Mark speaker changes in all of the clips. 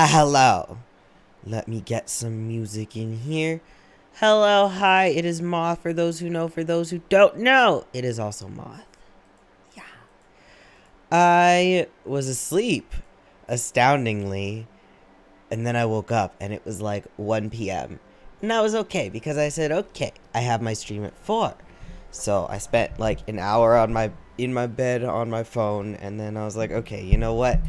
Speaker 1: Hello. Let me get some music in here. Hello, hi, it is Moth for those who know, for those who don't know. It is also Moth. Yeah. I was asleep, astoundingly, and then I woke up and it was like 1 p.m. And that was okay because I said, okay, I have my stream at 4. So I spent like an hour in my bed on my phone, and then I was like, okay, you know what?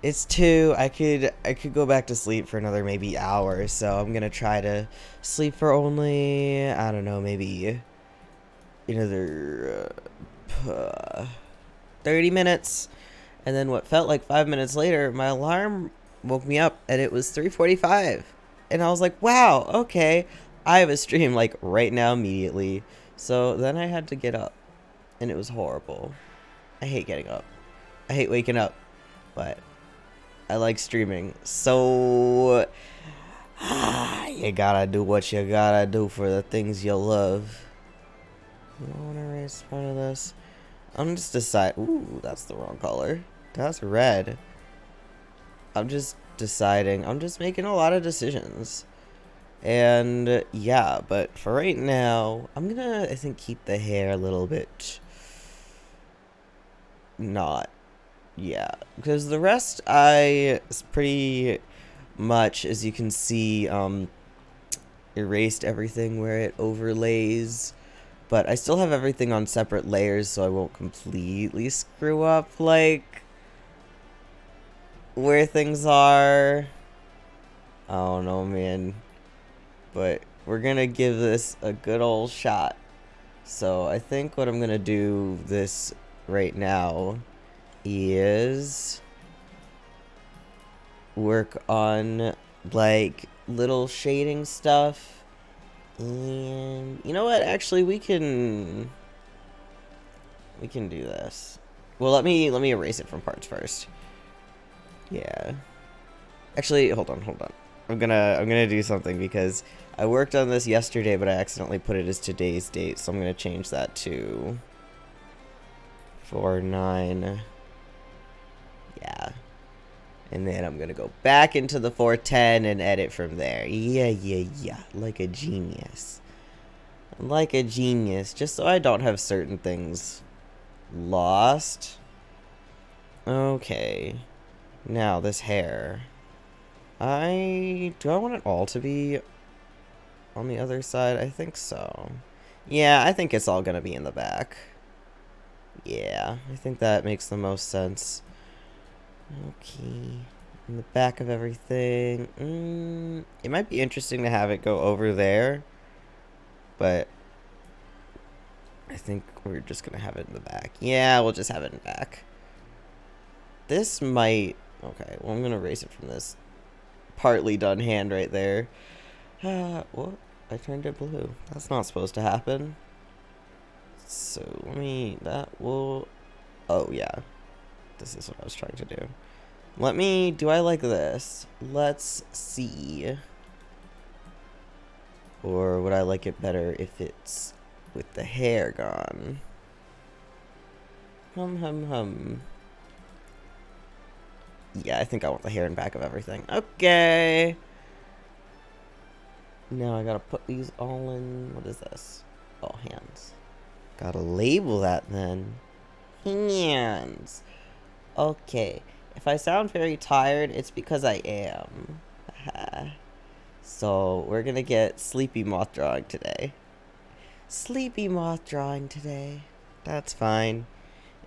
Speaker 1: It's 2. I could go back to sleep for another maybe hour. So I'm gonna try to sleep for only, I don't know, maybe another 30 minutes. And then what felt like 5 minutes later, my alarm woke me up and it was 3:45. And I was like, wow, okay. I have a stream like right now immediately. So then I had to get up and it was horrible. I hate getting up. I hate waking up. But I like streaming. So you gotta do what you gotta do for the things you love. You don't want to erase part of this. I'm just deciding. Ooh, that's the wrong color. That's red. I'm just deciding. I'm just making a lot of decisions. And yeah, but for right now, I'm gonna, I think, keep the hair a little bit not. Yeah, because the rest I pretty much, as you can see, erased everything where it overlays. But I still have everything on separate layers, so I won't completely screw up, like, where things are. I don't know, man. But we're gonna give this a good old shot. So I think what I'm gonna do this right now is work on like little shading stuff. And you know what? Actually, we can do this. Well, let me erase it from parts first. Yeah. Actually, hold on. I'm gonna do something because I worked on this yesterday, but I accidentally put it as today's date, so I'm gonna change that to 4/9. Yeah. And then I'm gonna go back into the 410 and edit from there. Yeah. Like a genius. Like a genius. Just so I don't have certain things lost. Okay. Now, this hair. Do I want it all to be on the other side? I think so. Yeah, I think it's all gonna be in the back. Yeah, I think that makes the most sense. Okay. In the back of everything. It might be interesting to have it go over there. But I think we're just gonna have it in the back. Yeah, we'll just have it in the back. This might... Okay, well, I'm gonna erase it from this partly done hand right there. What? I turned it blue. That's not supposed to happen. So, that will... Oh, yeah. This is what I was trying to do. Do I like this? Let's see. Or would I like it better if it's with the hair gone? Yeah, I think I want the hair in back of everything. Okay. Now I gotta put these all in. What is this? Oh, hands. Gotta label that then. Hands. Okay. If I sound very tired, it's because I am. So, we're gonna get Sleepy Moth drawing today. Sleepy Moth drawing today. That's fine.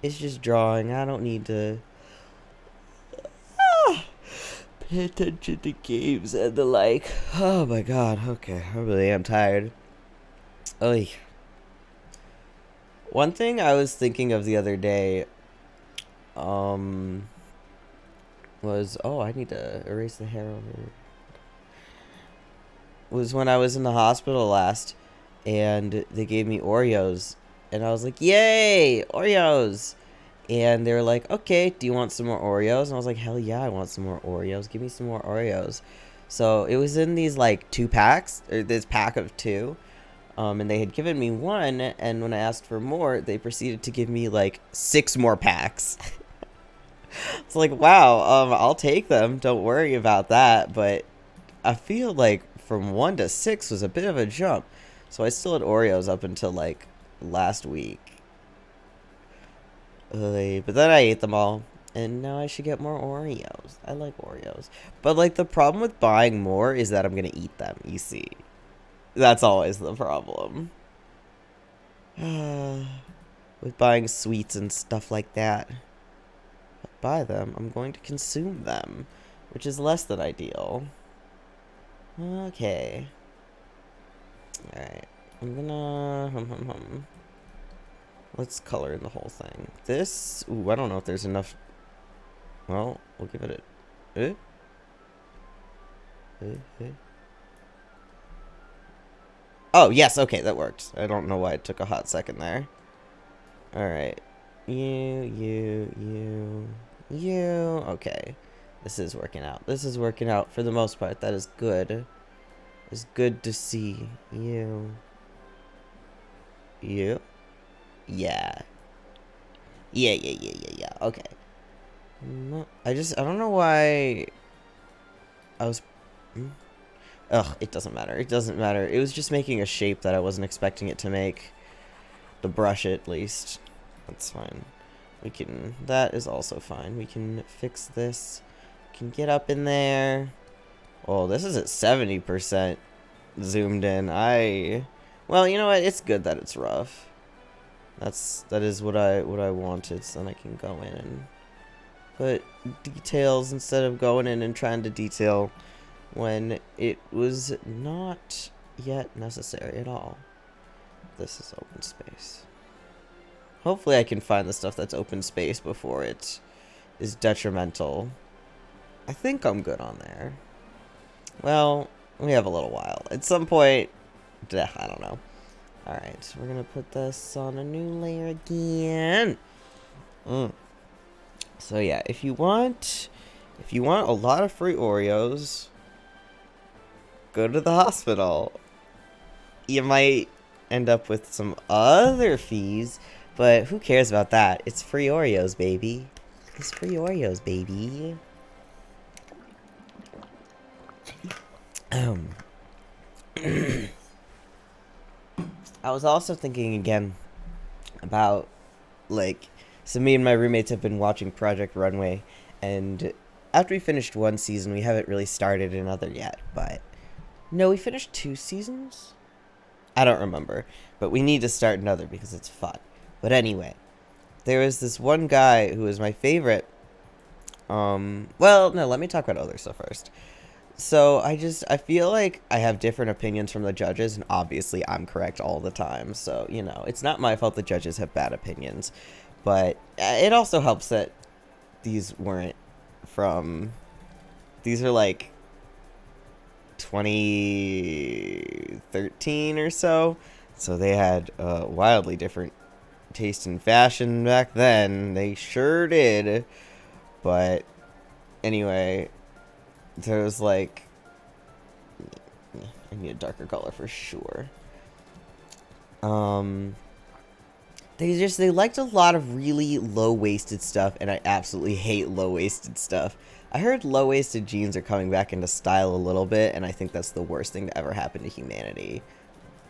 Speaker 1: It's just drawing. I don't need to pay attention to games and the like. Oh my god. Okay. I really am tired. Oy. One thing I was thinking of the other day, was... Oh, I need to erase the hair over... Was when I was in the hospital last, and they gave me Oreos, and I was like, yay, Oreos! And they were like, okay, do you want some more Oreos? And I was like, hell yeah, I want some more Oreos. Give me some more Oreos. So it was in these like 2 packs, or this pack of 2. And they had given me one, and when I asked for more, they proceeded to give me like 6 more packs. It's like, wow, I'll take them. Don't worry about that. But I feel like from 1 to 6 was a bit of a jump. So I still had Oreos up until like last week. But then I ate them all. And now I should get more Oreos. I like Oreos. But like the problem with buying more is that I'm going to eat them, you see. That's always the problem. With buying sweets and stuff like that. Buy them, I'm going to consume them, which is less than ideal. Okay. Alright. I'm gonna... Let's color in the whole thing. This... Ooh, I don't know if there's enough... Well, we'll give it a... Oh, yes, okay, that worked. I don't know why it took a hot second there. Alright. You. Okay. This is working out. This is working out for the most part. That is good. It's good to see. You. Yeah. Yeah. Okay. No, I don't know why I was... Ugh, it doesn't matter. It doesn't matter. It was just making a shape that I wasn't expecting it to make. The brush, at least. That's fine. We can... That is also fine. We can fix this. Can get up in there. Oh, this is at 70% zoomed in. Well, you know what? It's good that it's rough. That is what I wanted. So then I can go in and put details instead of going in and trying to detail when it was not yet necessary at all. This is open space. Hopefully I can find the stuff that's open space before it is detrimental. I think I'm good on there. Well, we have a little while. At some point, I don't know. Alright, we're going to put this on a new layer again. So yeah, if you want a lot of free Oreos, go to the hospital. You might end up with some other fees, but who cares about that? It's free Oreos, baby. It's free Oreos, baby. I was also thinking again about, like, so me and my roommates have been watching Project Runway, and after we finished 1 season, we haven't really started another yet, but... No, we finished 2 seasons? I don't remember, but we need to start another because it's fun. But anyway, there was this one guy who was my favorite. Well, no, let me talk about other stuff first. So I feel like I have different opinions from the judges, and obviously I'm correct all the time. So, you know, it's not my fault the judges have bad opinions. But it also helps that these weren't from... These are like 2013 or so. So they had wildly different taste in fashion back then. They sure did. But anyway... There's like, I need a darker color for sure. They liked a lot of really low-waisted stuff, and I absolutely hate low-waisted stuff. I heard low-waisted jeans are coming back into style a little bit, and I think that's the worst thing to ever happen to humanity.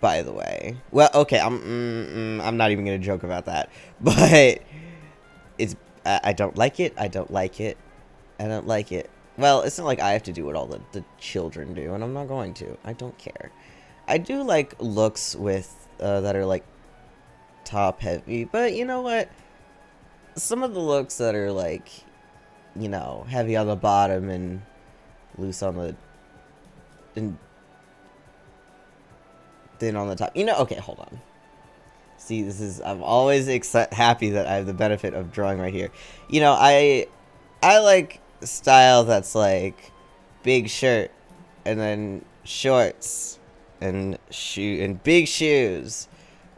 Speaker 1: By the way, well, okay, I'm not even gonna joke about that, but I don't like it. I don't like it. I don't like it. Well, it's not like I have to do what all the children do, and I'm not going to. I don't care. I do like looks with that are like top heavy, but you know what? Some of the looks that are like, you know, heavy on the bottom and loose on the and thin on the top. You know, okay, hold on. See, I'm always happy that I have the benefit of drawing right here. You know, I like style that's like big shirt and then shorts and big shoes,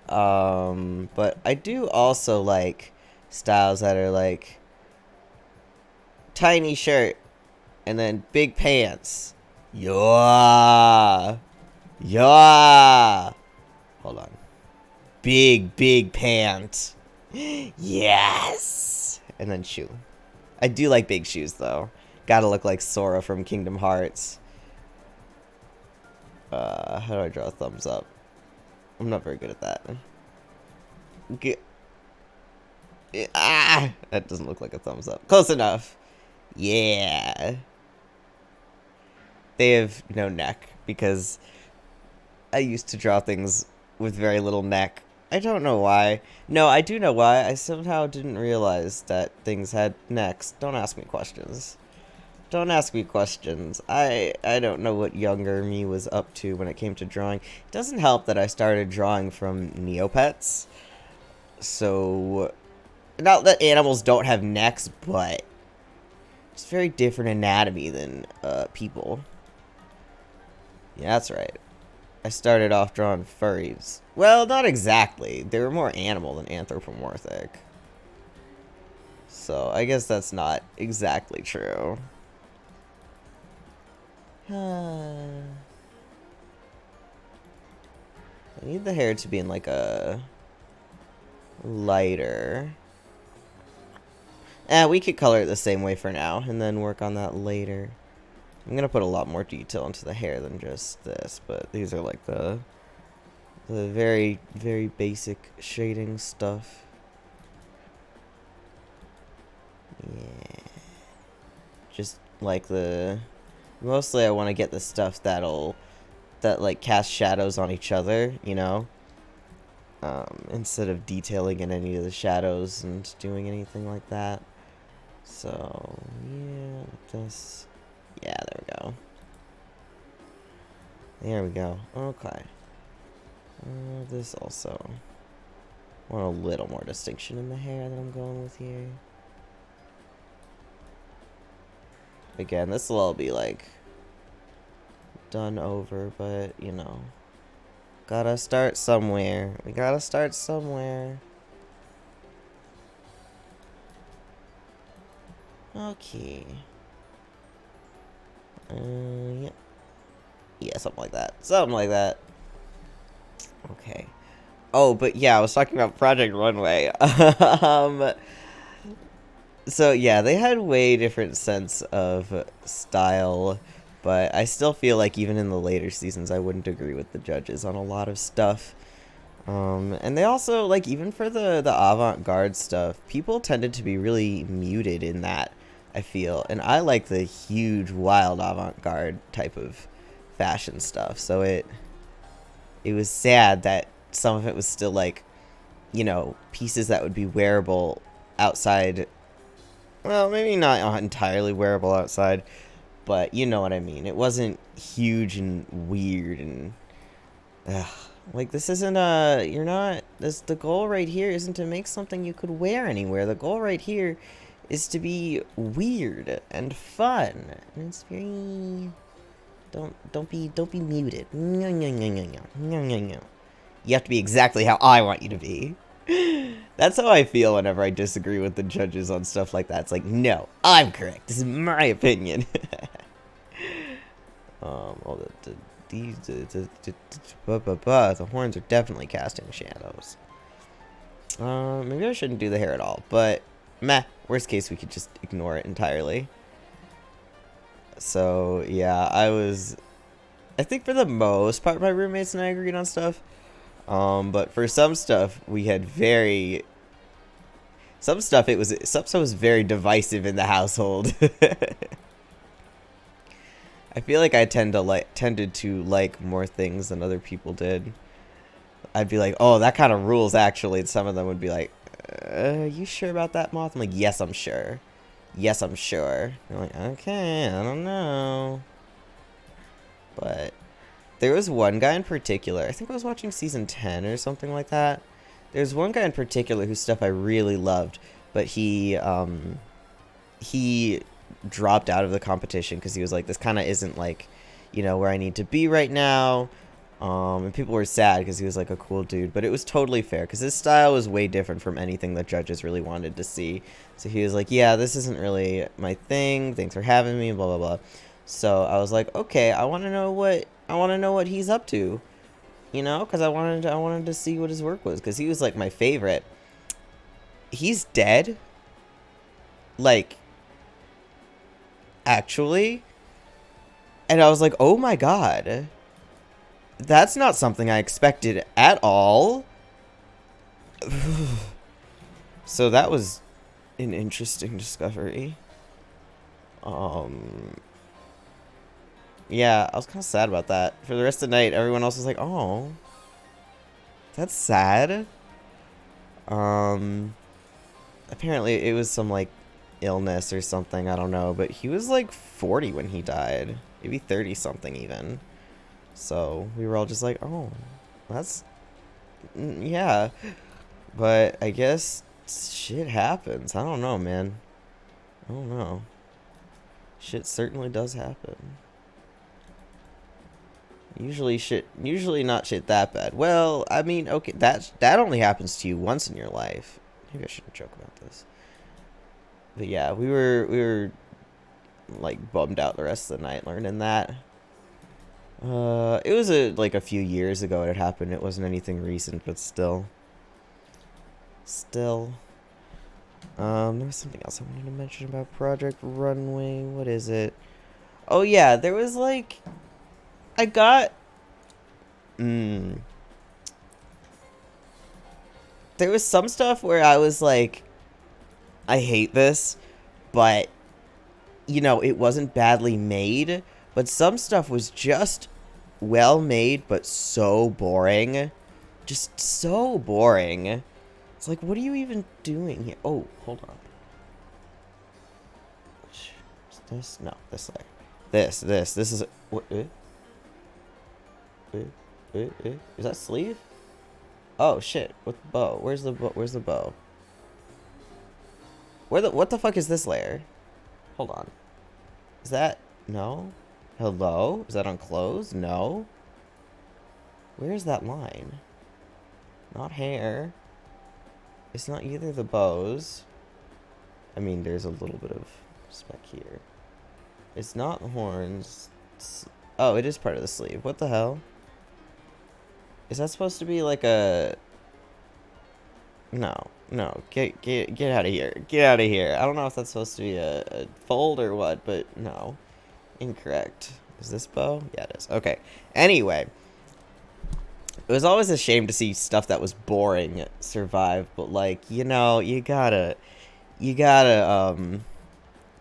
Speaker 1: but I do also like styles that are like tiny shirt and then big pants. Yeah. Hold on. Big, big pant. Yes! And then shoe. I do like big shoes, though. Gotta look like Sora from Kingdom Hearts. How do I draw a thumbs up? I'm not very good at that. That doesn't look like a thumbs up. Close enough. Yeah. They have no neck, because I used to draw things with very little neck. I don't know why. No, I do know why. I somehow didn't realize that things had necks. Don't ask me questions. Don't ask me questions. I don't know what younger me was up to when it came to drawing. It doesn't help that I started drawing from Neopets. So, not that animals don't have necks, but it's very different anatomy than people. Yeah, that's right. I started off drawing furries. Well, not exactly. They were more animal than anthropomorphic. So, I guess that's not exactly true. I need the hair to be in like a lighter. We could color it the same way for now and then work on that later. I'm gonna put a lot more detail into the hair than just this, but these are like the very, very basic shading stuff. Yeah. Just like mostly I want to get the stuff that like cast shadows on each other, you know? Instead of detailing in any of the shadows and doing anything like that. So, yeah, this. Yeah, there we go. There we go. Okay. This also. I want a little more distinction in the hair that I'm going with here. Again, this will all be like done over, but you know, gotta start somewhere. We gotta start somewhere. Okay. Yeah. Yeah, something like that. Something like that. Okay. Oh, but yeah, I was talking about Project Runway. So yeah, they had way different sense of style, but I still feel like even in the later seasons, I wouldn't agree with the judges on a lot of stuff. And they also, like, even for the avant-garde stuff, people tended to be really muted in that, I feel. And I like the huge, wild avant-garde type of fashion stuff, so it was sad that some of it was still, like, you know, pieces that would be wearable outside. Well, maybe not entirely wearable outside, but you know what I mean. It wasn't huge and weird and like, this isn't the goal right here isn't to make something you could wear anywhere. The goal right here is to be weird and fun. And it's very don't be muted. You have to be exactly how I want you to be. That's how I feel whenever I disagree with the judges on stuff like that. It's like, no, I'm correct. This is my opinion. The horns are definitely casting shadows. Maybe I shouldn't do the hair at all, but meh. Worst case, we could just ignore it entirely. So yeah, I think for the most part, my roommates and I agreed on stuff. But for some stuff, we had some stuff was very divisive in the household. I feel like I tended to like more things than other people did. I'd be like, oh, that kind of rules actually, and some of them would be like, you sure about that, Moth? I'm like, yes, I'm sure. Yes, I'm sure. They're like, okay, I don't know. But there was one guy in particular, I think I was watching season 10 or something like that. There's one guy in particular whose stuff I really loved, but he dropped out of the competition because he was like, this kind of isn't like, you know, where I need to be right now. And people were sad because he was like a cool dude, but it was totally fair because his style was way different from anything the judges really wanted to see. So he was like, yeah, this isn't really my thing. Thanks for having me, blah, blah, blah. So I was like, okay, I want to know what he's up to. You know, because I wanted to see what his work was, because he was like my favorite. He's dead. Like, actually. And I was like, oh my god. That's not something I expected at all. So that was an interesting discovery. Yeah, I was kind of sad about that. For the rest of the night, everyone else was like, oh, that's sad. Apparently it was some, like, illness or something, I don't know, but he was, like, 40 when he died. Maybe 30-something even. So, we were all just like, oh, that's, yeah. But I guess shit happens. I don't know, man. I don't know. Shit certainly does happen. Usually not shit that bad. Well, I mean, okay, that only happens to you once in your life. Maybe I shouldn't joke about this. But yeah, we were like bummed out the rest of the night learning that. It was like a few years ago it had happened. It wasn't anything recent, but still. There was something else I wanted to mention about Project Runway. What is it? Oh yeah, there was like I got there was some stuff where I was like, I hate this, but you know, it wasn't badly made, but some stuff was just well made but so boring. Just so boring. It's like, what are you even doing here? Oh, hold on. Is this? No, this layer. This is what? Is that sleeve? Oh shit! What the bow? Where's the bow? Where's the bow? What the fuck is this layer? Hold on. Is that no? Hello? Is that on clothes? No. Where's that line? Not hair. It's not either the bows. I mean, there's a little bit of speck here. It's not the horns. Oh, it is part of the sleeve. What the hell? Is that supposed to be like a... No. Get out of here. Get out of here. I don't know if that's supposed to be a fold or what, but no. Incorrect. Is this bow? Yeah, it is. Okay. Anyway. It was always a shame to see stuff that was boring survive, but like, you know, you gotta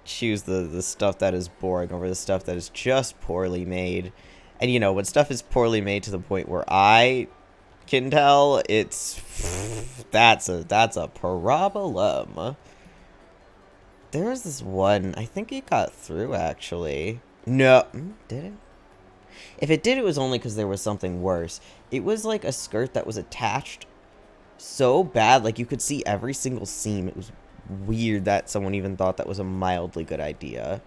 Speaker 1: choose the stuff that is boring over the stuff that is just poorly made. And you know, when stuff is poorly made to the point where I can tell, it's that's a problem. There was this one, I think it got through actually. No, did it? If it did, it was only because there was something worse. It was like a skirt that was attached so bad, like you could see every single seam. It was weird that someone even thought that was a mildly good idea.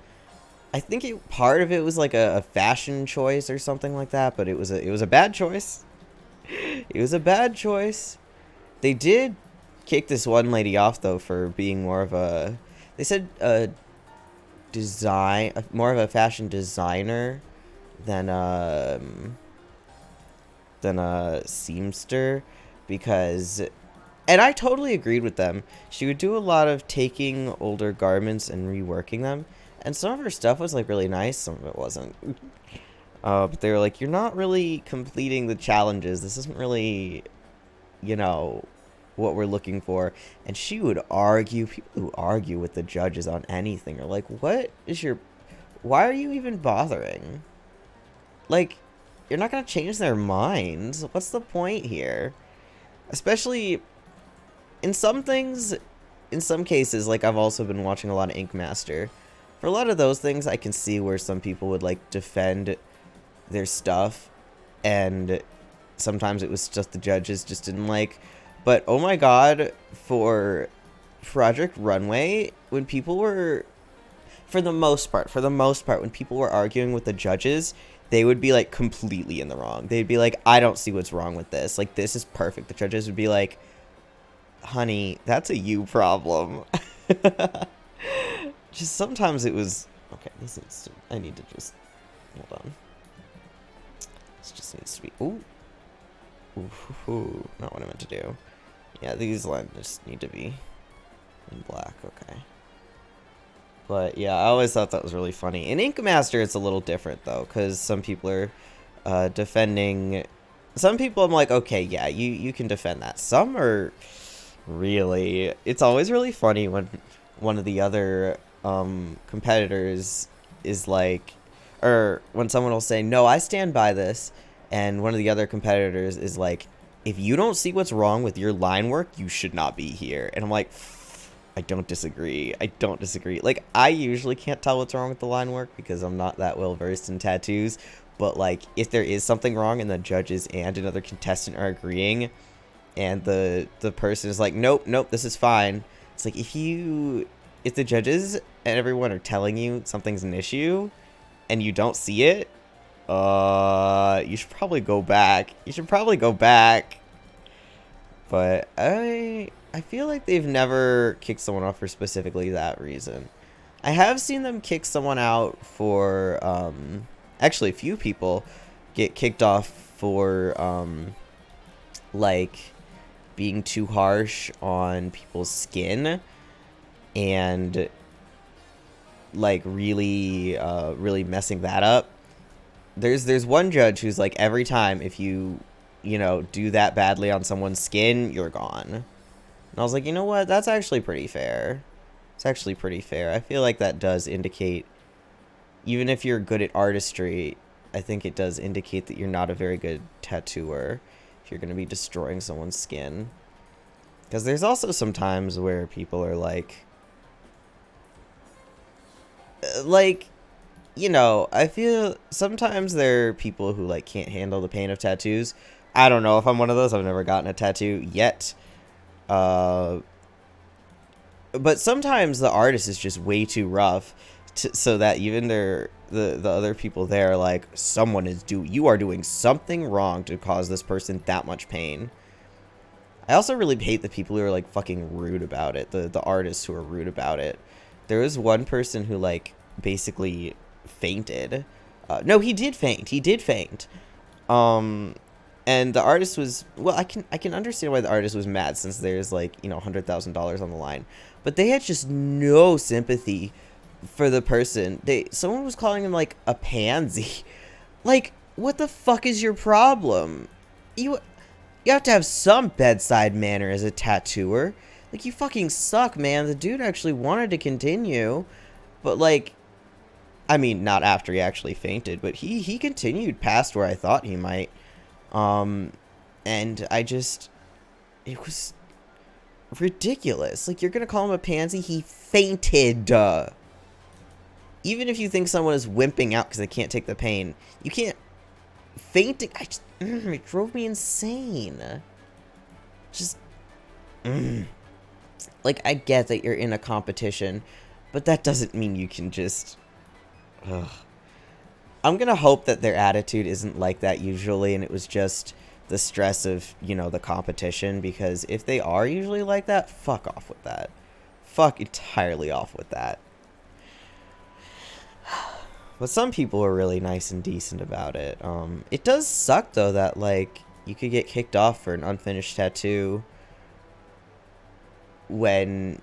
Speaker 1: I think part of it was like a fashion choice or something like that, but it was a bad choice. It was a bad choice. They did kick this one lady off though for being more of a, they said more of a fashion designer than a seamster, because, and I totally agreed with them. She would do a lot of taking older garments and reworking them, and some of her stuff was like really nice, some of it wasn't. But they were like, you're not really completing the challenges. This isn't really, you know, what we're looking for. And she would argue. People who argue with the judges on anything are like, what is your, why are you even bothering? Like, you're not going to change their minds. What's the point here? Especially in some things, in some cases, like I've also been watching a lot of Ink Master. For a lot of those things, I can see where some people would like defend their stuff, and sometimes it was just the judges just didn't like. But oh my god, for Project Runway, when people were, for the most part, when people were arguing with the judges, they would be like completely in the wrong. They'd be like, I don't see what's wrong with this. Like, this is perfect. The judges would be like, honey, that's a you problem. Just sometimes it was, okay, this needs to, I need to just, hold on. This just needs to be, ooh. Ooh, not what I meant to do. Yeah, these lines just need to be in black. Okay. But yeah, I always thought that was really funny. In Ink Master, it's a little different though, because some people are defending. Some people, I'm like, okay, yeah, you can defend that. Some are really. It's always really funny when one of the other competitors is like, or when someone will say, "No, I stand by this," and one of the other competitors is like, "If you don't see what's wrong with your line work, you should not be here." And I'm like, I don't disagree. I don't disagree. Like, I usually can't tell what's wrong with the line work because I'm not that well versed in tattoos. But, like, if there is something wrong and the judges and another contestant are agreeing and the person is like, nope, nope, this is fine. It's like, if the judges and everyone are telling you something's an issue and you don't see it, you should probably go back. You should probably go back. But I feel like they've never kicked someone off for specifically that reason. I have seen them kick someone out for, actually a few people get kicked off for, like, being too harsh on people's skin and, like, really, really messing that up. There's one judge who's like, every time if you know, do that badly on someone's skin, you're gone. And I was like, you know what? That's actually pretty fair. It's actually pretty fair. I feel like that does indicate, even if you're good at artistry, I think it does indicate that you're not a very good tattooer if you're going to be destroying someone's skin. Because there's also some times where people are like, you know, I feel sometimes there are people who, like, can't handle the pain of tattoos. I don't know if I'm one of those. I've never gotten a tattoo yet. But sometimes the artist is just way too rough so that even the other people there are like, you are doing something wrong to cause this person that much pain. I also really hate the people who are, like, fucking rude about it. The artists who are rude about it. There was one person who, like, basically fainted. No, he did faint. He did faint. And the artist was, well, I can understand why the artist was mad since there's, like, you know, $100,000 on the line. But they had just no sympathy for the person. Someone was calling him, like, a pansy. Like, what the fuck is your problem? You have to have some bedside manner as a tattooer. Like, you fucking suck, man. The dude actually wanted to continue, but, like, I mean, not after he actually fainted, but he continued past where I thought he might. And it was ridiculous. Like, you're gonna call him a pansy? He fainted. Even if you think someone is wimping out because they can't take the pain, you can't. Fainting, it drove me insane. Just, like, I get that you're in a competition, but that doesn't mean you can just, I'm gonna hope that their attitude isn't like that usually, and it was just the stress of, you know, the competition, because if they are usually like that, fuck off with that. Fuck entirely off with that. But some people are really nice and decent about it. It does suck, though, that, like, you could get kicked off for an unfinished tattoo when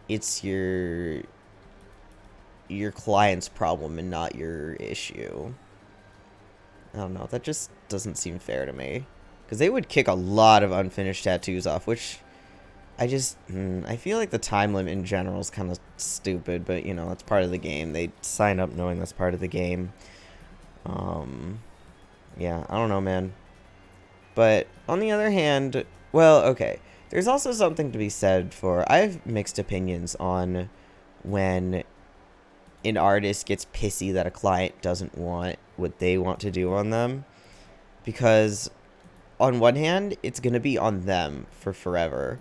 Speaker 1: it's your client's problem and not your issue. I don't know. That just doesn't seem fair to me. Because they would kick a lot of unfinished tattoos off, which I feel like the time limit in general is kind of stupid, but, you know, that's part of the game. They sign up knowing that's part of the game. Yeah, I don't know, man. But on the other hand, well, okay. There's also something to be said for, I have mixed opinions on when an artist gets pissy that a client doesn't want what they want to do on them. Because on one hand, it's going to be on them for forever.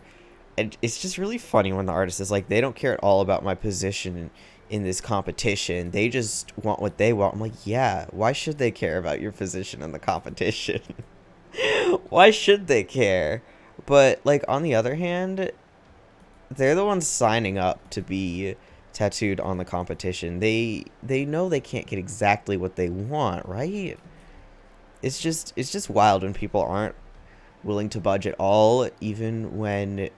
Speaker 1: And it's just really funny when the artist is like, they don't care at all about my position in this competition. They just want what they want. I'm like, yeah, why should they care about your position in the competition? Why should they care? But, like, on the other hand, they're the ones signing up to be tattooed on the competition. They know they can't get exactly what they want, right? It's just wild when people aren't willing to budge at all, even when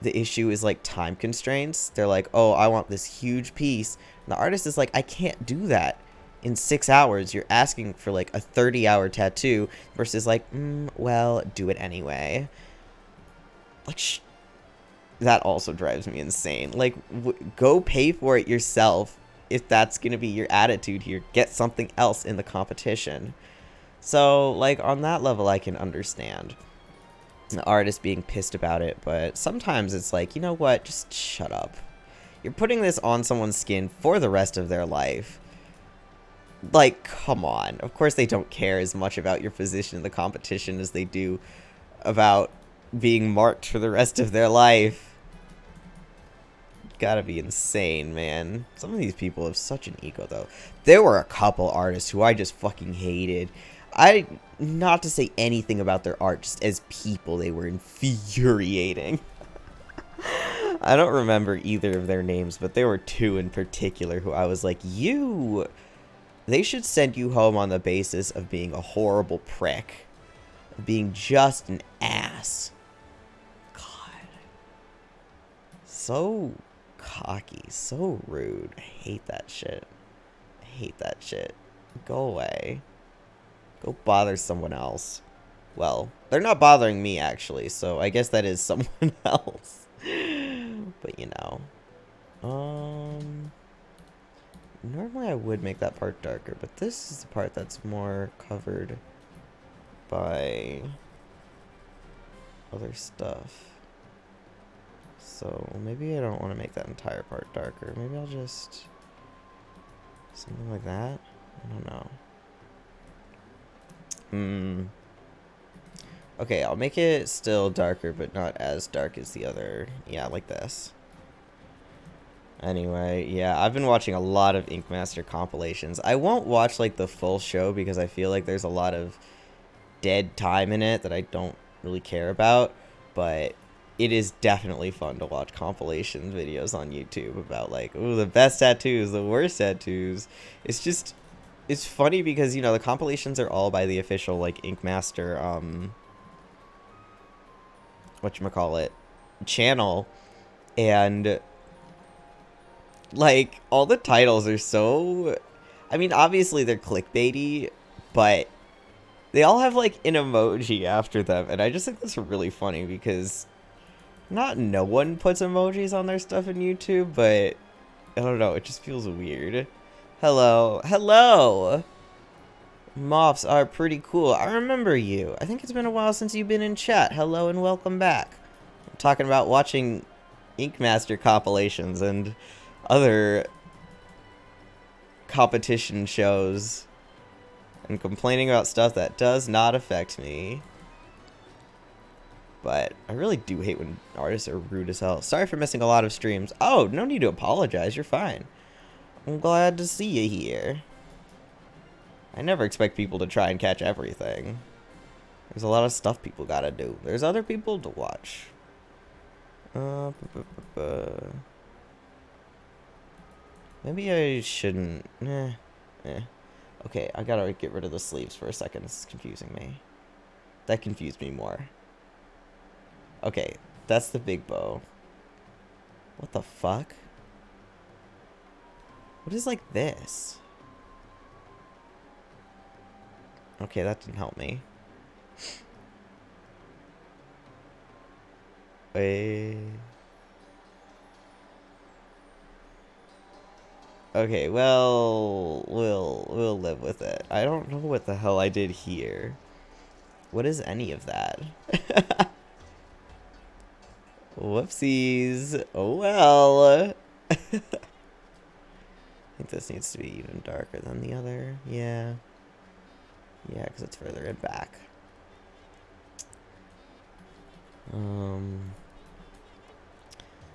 Speaker 1: the issue is like time constraints. They're like, oh, I want this huge piece. And the artist is like, I can't do that in 6 hours. You're asking for like a 30-hour tattoo versus like, well, do it anyway. Like, that also drives me insane. Like, go pay for it yourself if that's going to be your attitude here. Get something else in the competition. So, like, on that level, I can understand the artist being pissed about it, but sometimes it's like, you know what, just shut up. You're putting this on someone's skin for the rest of their life. Like, come on. Of course they don't care as much about your position in the competition as they do about being marked for the rest of their life. Gotta be insane, man. Some of these people have such an ego, though. There were a couple artists who I just fucking hated. Not to say anything about their art, just as people, they were infuriating. I don't remember either of their names, but there were two in particular who I was like, they should send you home on the basis of being a horrible prick. Of being just an ass. God. So cocky, so rude. I hate that shit. I hate that shit. Go away. Go bother someone else. Well, they're not bothering me, actually, so I guess that is someone else. But, you know. Normally I would make that part darker, but this is the part that's more covered by other stuff. So, maybe I don't want to make that entire part darker. Maybe I'll just... something like that? I don't know. Okay, I'll make it still darker, but not as dark as the other. Yeah, like this. Anyway, yeah, I've been watching a lot of Ink Master compilations. I won't watch, like, the full show because I feel like there's a lot of dead time in it that I don't really care about. But it is definitely fun to watch compilation videos on YouTube about, like, ooh, the best tattoos, the worst tattoos. It's just... it's funny because, you know, the compilations are all by the official, like, Ink Master, whatchamacallit, channel, and, like, all the titles are so, I mean, obviously they're clickbaity, but they all have, like, an emoji after them, and I just think that's really funny because no one puts emojis on their stuff in YouTube, but, I don't know, it just feels weird. Hello. Hello! Moths are pretty cool. I remember you. I think it's been a while since you've been in chat. Hello and welcome back. I'm talking about watching Ink Master compilations and other competition shows and complaining about stuff that does not affect me. But I really do hate when artists are rude as hell. Sorry for missing a lot of streams. Oh, no need to apologize. You're fine. I'm glad to see you here. I never expect people to try and catch everything. There's a lot of stuff people gotta do. There's other people to watch. Maybe I shouldn't. Okay, I gotta get rid of the sleeves for a second. This is confusing me. That confused me more. Okay, that's the big bow. What the fuck? What is like this? Okay, that didn't help me. Okay, well, we'll live with it. I don't know what the hell I did here. What is any of that? Whoopsies. Oh well. I think this needs to be even darker than the other. Yeah. Yeah, because it's further in back.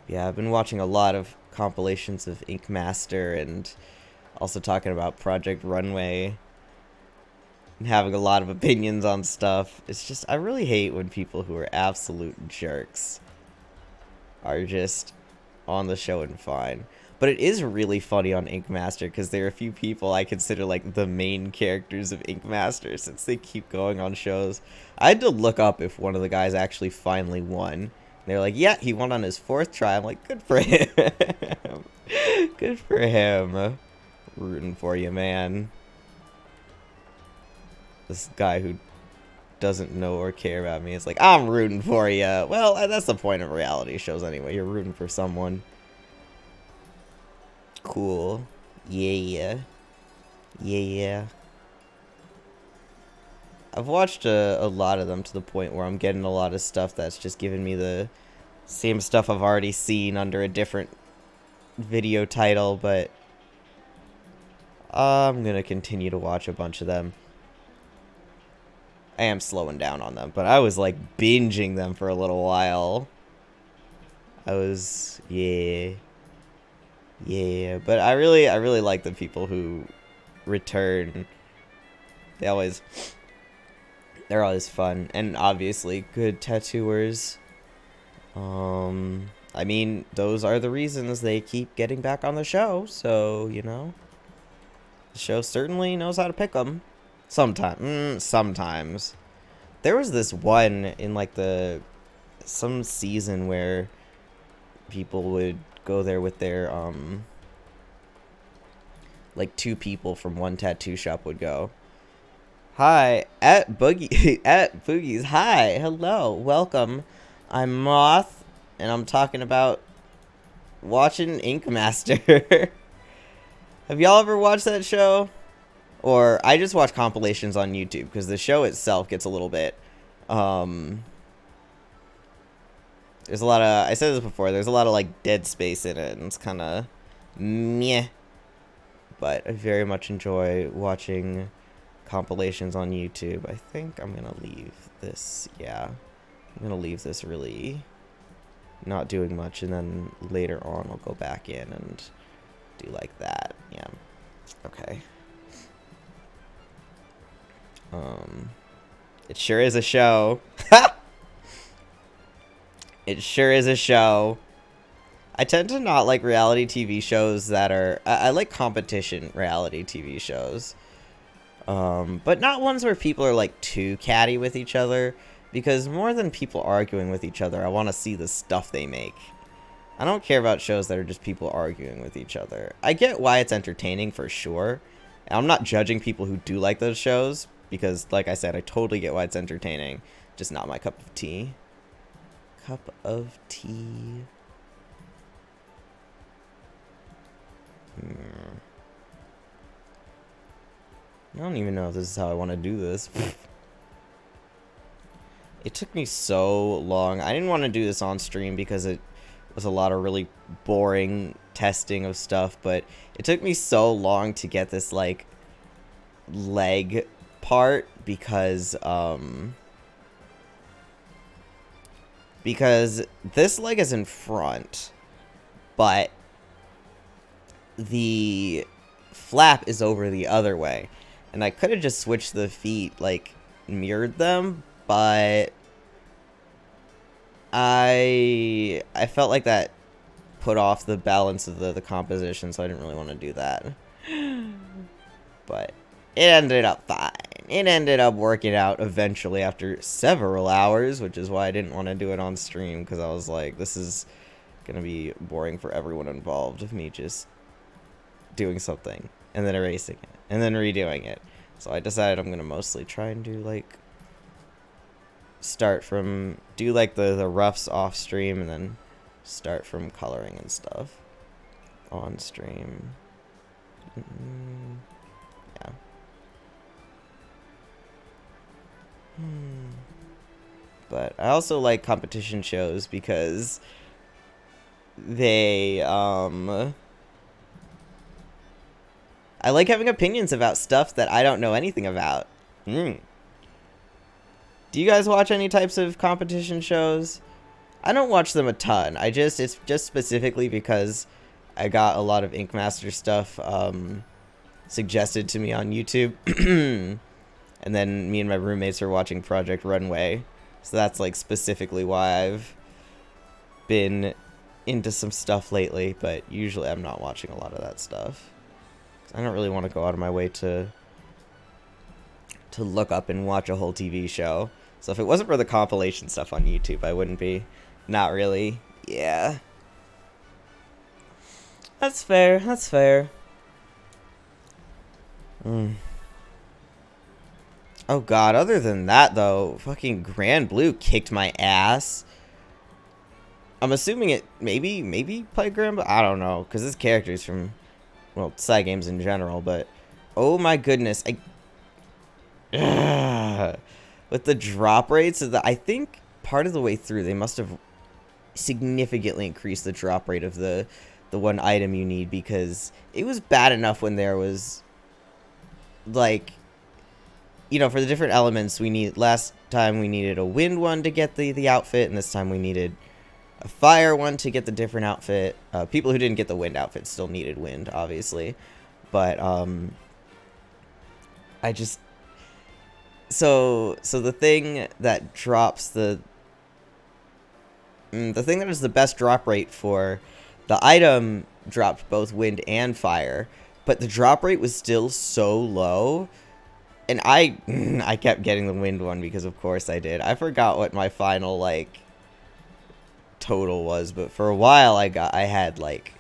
Speaker 1: Yeah, I've been watching a lot of compilations of Ink Master and also talking about Project Runway and having a lot of opinions on stuff. It's just, I really hate when people who are absolute jerks are just on the show and fine. But it is really funny on Ink Master because there are a few people I consider like the main characters of Ink Master since they keep going on shows. I had to look up if one of the guys actually finally won. They're like, yeah, he won on his 4th try. I'm like, good for him. Good for him. Rooting for you, man. This guy who doesn't know or care about me is like, I'm rooting for you. Well, that's the point of reality shows anyway. You're rooting for someone. Cool. Yeah. Yeah. I've watched a lot of them to the point where I'm getting a lot of stuff that's just giving me the same stuff I've already seen under a different video title, but I'm gonna continue to watch a bunch of them. I am slowing down on them, but I was like binging them for a little while. Yeah, but I really like the people who return. They're always fun, and obviously good tattooers. I mean, those are the reasons they keep getting back on the show, so, you know, the show certainly knows how to pick them. Sometimes. There was this one in, like, some season where people would go there with their, like, 2 people from one tattoo shop would go. Hi, at Boogie's, hi, hello, welcome. I'm Moth, and I'm talking about watching Ink Master. Have y'all ever watched that show? Or, I just watch compilations on YouTube, because the show itself gets a little bit, there's a lot of, I said this before, there's a lot of, like, dead space in it, and it's kind of meh. But I very much enjoy watching compilations on YouTube. I think I'm going to leave this, yeah. I'm going to leave this really not doing much, and then later on I'll go back in and do like that. Yeah. Okay. It sure is a show. It sure is a show. I tend to not like reality TV shows that are... I like competition reality TV shows. But not ones where people are, like, too catty with each other. Because more than people arguing with each other, I want to see the stuff they make. I don't care about shows that are just people arguing with each other. I get why it's entertaining, for sure. And I'm not judging people who do like those shows. Because, like I said, I totally get why it's entertaining. Just not my cup of tea. Cup of tea. I don't even know if this is how I want to do this. It took me so long. I didn't want to do this on stream because it was a lot of really boring testing of stuff, but it took me so long to get this, like, leg part because this leg is in front, but the flap is over the other way. And I could have just switched the feet, like, mirrored them, but I felt like that put off the balance of the composition, so I didn't really want to do that. But it ended up fine. It ended up working out eventually after several hours, which is why I didn't want to do it on stream, because I was like, this is going to be boring for everyone involved of me just doing something and then erasing it and then redoing it. So I decided I'm gonna mostly try and do like do like the roughs off stream and then start from coloring and stuff on stream. Yeah. But I also like competition shows because they I like having opinions about stuff that I don't know anything about. Do you guys watch any types of competition shows? I don't watch them a ton. It's just specifically because I got a lot of Ink Master stuff suggested to me on YouTube. And then me and my roommates are watching Project Runway. So that's like specifically why I've been into some stuff lately, but usually I'm not watching a lot of that stuff. I don't really want to go out of my way to look up and watch a whole TV show. So if it wasn't for the compilation stuff on YouTube, I wouldn't be. Not really. Yeah. That's fair. That's fair. Oh god, other than that though, fucking Grand Blue kicked my ass. I'm assuming it maybe played Grand Blue. I don't know, because this character's from, well, side games in general, but oh my goodness, with the drop rates, I think part of the way through they must have significantly increased the drop rate of the one item you need, because it was bad enough when there was, like, you know, for the different elements last time we needed a wind one to get the outfit, and this time we needed a fire one to get the different outfit. People who didn't get the wind outfit still needed wind, obviously, but I just, so the thing that drops the thing that is the best drop rate for the item dropped both wind and fire, but the drop rate was still so low, and I kept getting the wind one because of course I did. I forgot what my final like total was, but for a while I had like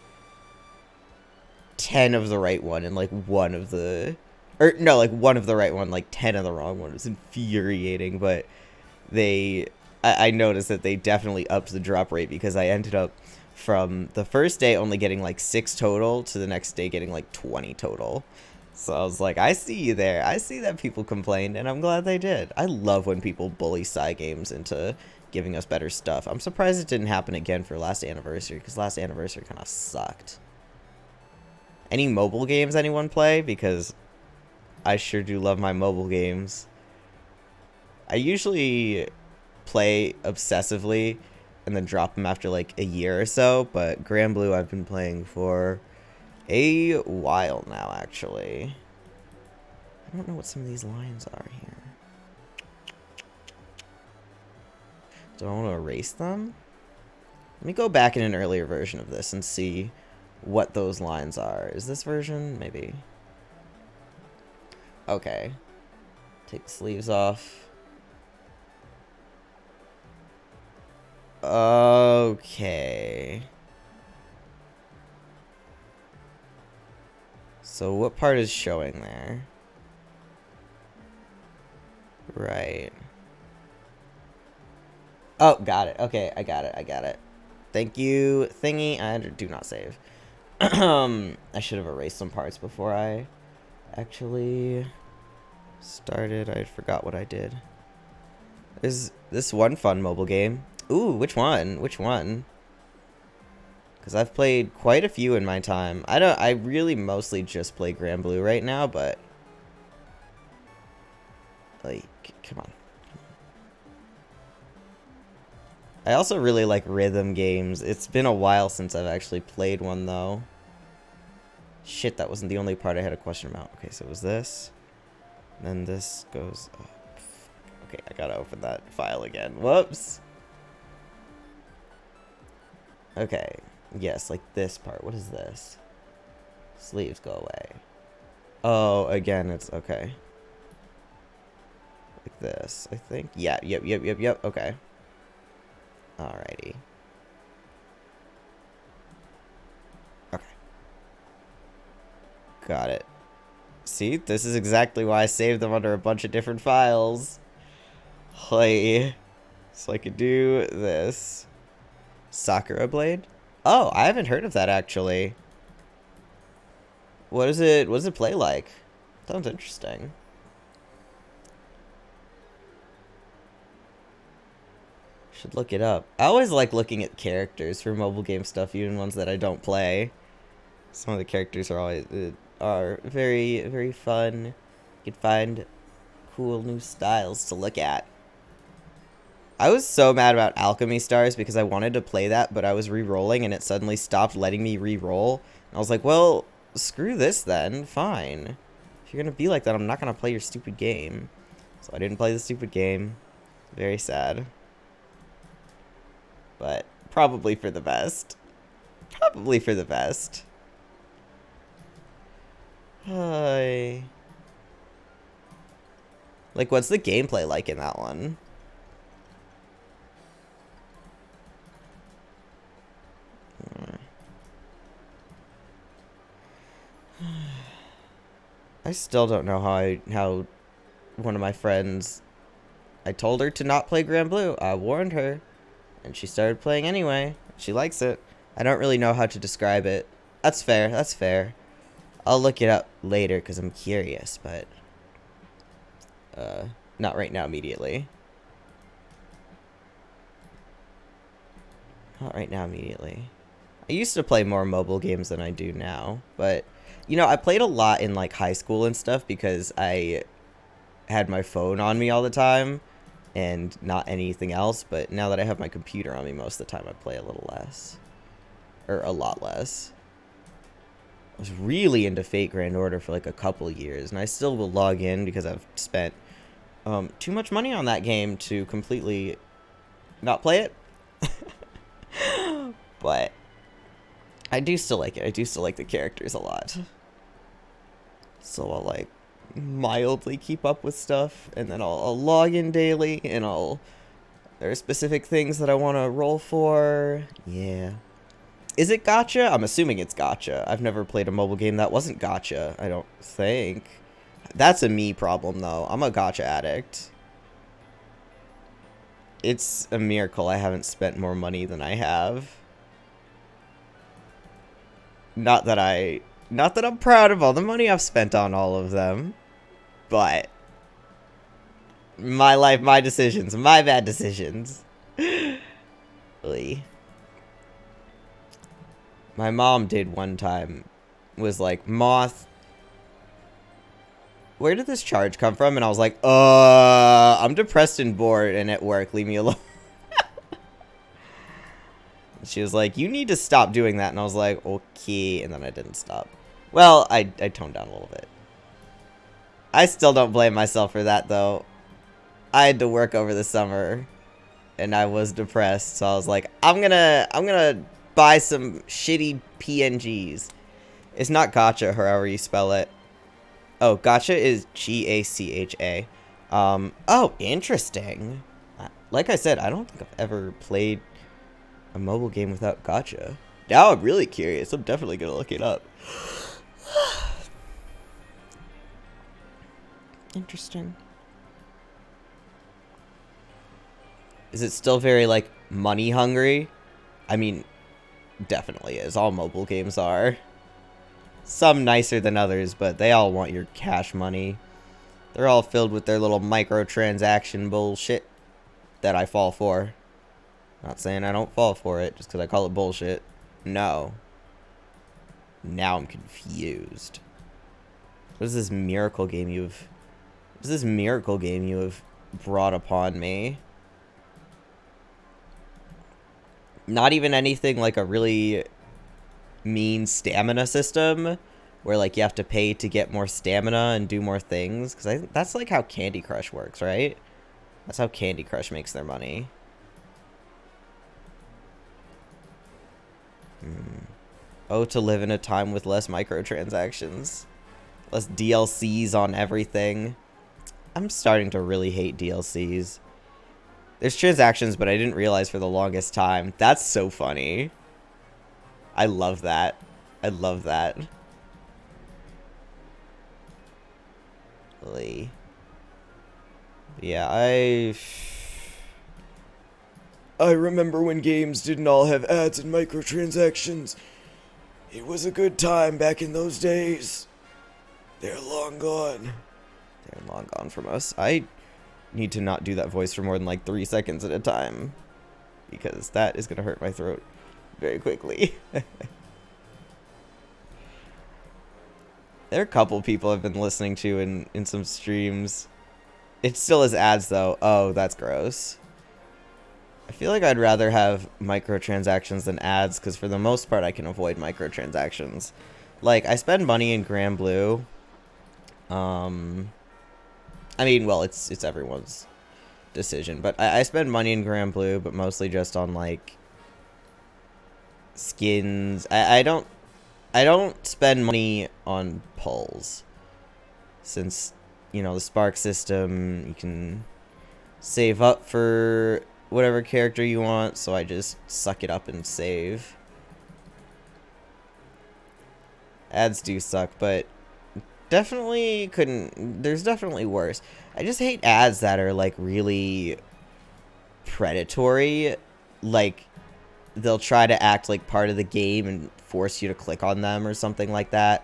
Speaker 1: 10 of the right one and like one of the, or no, like one of the right one, like 10 of the wrong one. It was infuriating, but I noticed that they definitely upped the drop rate, because I ended up from the first day only getting like 6 total to the next day getting like 20 total. So I was like, I see you there. I see that people complained, and I'm glad they did. I love when people bully side games into giving us better stuff. I'm surprised it didn't happen again for last anniversary, because last anniversary kind of sucked. Any mobile games anyone play? Because I sure do love my mobile games. I usually play obsessively and then drop them after like a year or so, but Grand Blue I've been playing for a while now, actually. I don't know what some of these lines are here. Do I want to erase them? Let me go back in an earlier version of this and see what those lines are. Is this version? Maybe. Okay. Take the sleeves off. Okay. So what part is showing there? Right. Oh, got it. Okay, I got it. Thank you, thingy. I do not save. I should have erased some parts before I actually started. I forgot what I did. Is this one fun mobile game? Ooh, which one? Which one? Because I've played quite a few in my time. I really mostly just play Grand Blue right now, but like, come on. I also really like rhythm games. It's been a while since I've actually played one, though. Shit, that wasn't the only part I had a question about. Okay, so it was this. And then this goes up. Okay, I gotta open that file again. Whoops. Okay. Yes, like this part. What is this? Sleeves go away. Oh, again, it's okay. Like this, I think. Yeah, yep. Okay. Alrighty. Okay. Got it. See, this is exactly why I saved them under a bunch of different files. Hey. So I could do this. Sakura Blade? Oh, I haven't heard of that actually. What does it play like? Sounds interesting. Should look it up. I always like looking at characters for mobile game stuff, even ones that I don't play. Some of the characters are always very, very fun. You can find cool new styles to look at. I was so mad about Alchemy Stars because I wanted to play that, but I was re-rolling and it suddenly stopped letting me re-roll. And I was like, well, screw this then. Fine. If you're gonna be like that, I'm not gonna play your stupid game. So I didn't play the stupid game. Very sad. But probably for the best. Probably for the best. Hi. Like, what's the gameplay like in that one? I still don't know how one of my friends, I told her to not play Grand Blue. I warned her, and she started playing anyway. She likes it. I don't really know how to describe it. That's fair. That's fair. I'll look it up later because I'm curious, but not right now immediately. Not right now immediately. I used to play more mobile games than I do now, but you know, I played a lot in like high school and stuff because I had my phone on me all the time and not anything else, but now that I have my computer on me most of the time, I play a little less. Or a lot less. I was really into Fate Grand Order for like a couple years, and I still will log in because I've spent too much money on that game to completely not play it. But I do still like it. I do still like the characters a lot. So I'll like mildly keep up with stuff, and then I'll log in daily, and there are specific things that I want to roll for. Yeah. Is it gacha? I'm assuming it's gacha. I've never played a mobile game that wasn't gacha, I don't think. That's a me problem, though. I'm a gacha addict. It's a miracle I haven't spent more money than I have. Not that I'm proud of all the money I've spent on all of them, but my life, my decisions, my bad decisions. Really. My mom did one time, was like, Moth, where did this charge come from? And I was like, I'm depressed and bored and at work, leave me alone. She was like, you need to stop doing that. And I was like, okay. And then I didn't stop. Well, I toned down a little bit. I still don't blame myself for that, though. I had to work over the summer, and I was depressed. So I was like, I'm gonna buy some shitty PNGs. It's not gacha, however you spell it. Oh, gacha is Gacha. Oh, interesting. Like I said, I don't think I've ever played a mobile game without gacha. Now I'm really curious. I'm definitely gonna look it up. Interesting. Is it still very, like, money hungry? I mean, definitely is. All mobile games are. Some nicer than others, but they all want your cash money. They're all filled with their little microtransaction bullshit that I fall for. Not saying I don't fall for it just because I call it bullshit. No. Now I'm confused. What is this miracle game you've brought upon me? Not even anything like a really mean stamina system where like you have to pay to get more stamina and do more things, because I think that's like how Candy Crush works, right? That's how Candy Crush makes their money. Oh, to live in a time with less microtransactions, less DLCs on everything. I'm starting to really hate DLCs. There's transactions, but I didn't realize for the longest time. That's so funny. I love that. I love that. Really. Yeah, I remember when games didn't all have ads and microtransactions. It was a good time back in those days. They're long gone. They're long gone from us. I need to not do that voice for more than like 3 seconds at a time, because that is going to hurt my throat very quickly. There are a couple people I've been listening to in some streams. It still is ads, though. Oh, that's gross. I feel like I'd rather have microtransactions than ads, because for the most part I can avoid microtransactions. Like, I spend money in Grand Blue. I mean, well, it's everyone's decision, but I spend money in Grand Blue, but mostly just on, like, skins. I don't spend money on pulls, since, the Spark system, you can save up for whatever character you want, so I just suck it up and save. Ads do suck, but there's definitely worse. I just hate ads that are, like, really predatory. Like, they'll try to act like part of the game and force you to click on them or something like that,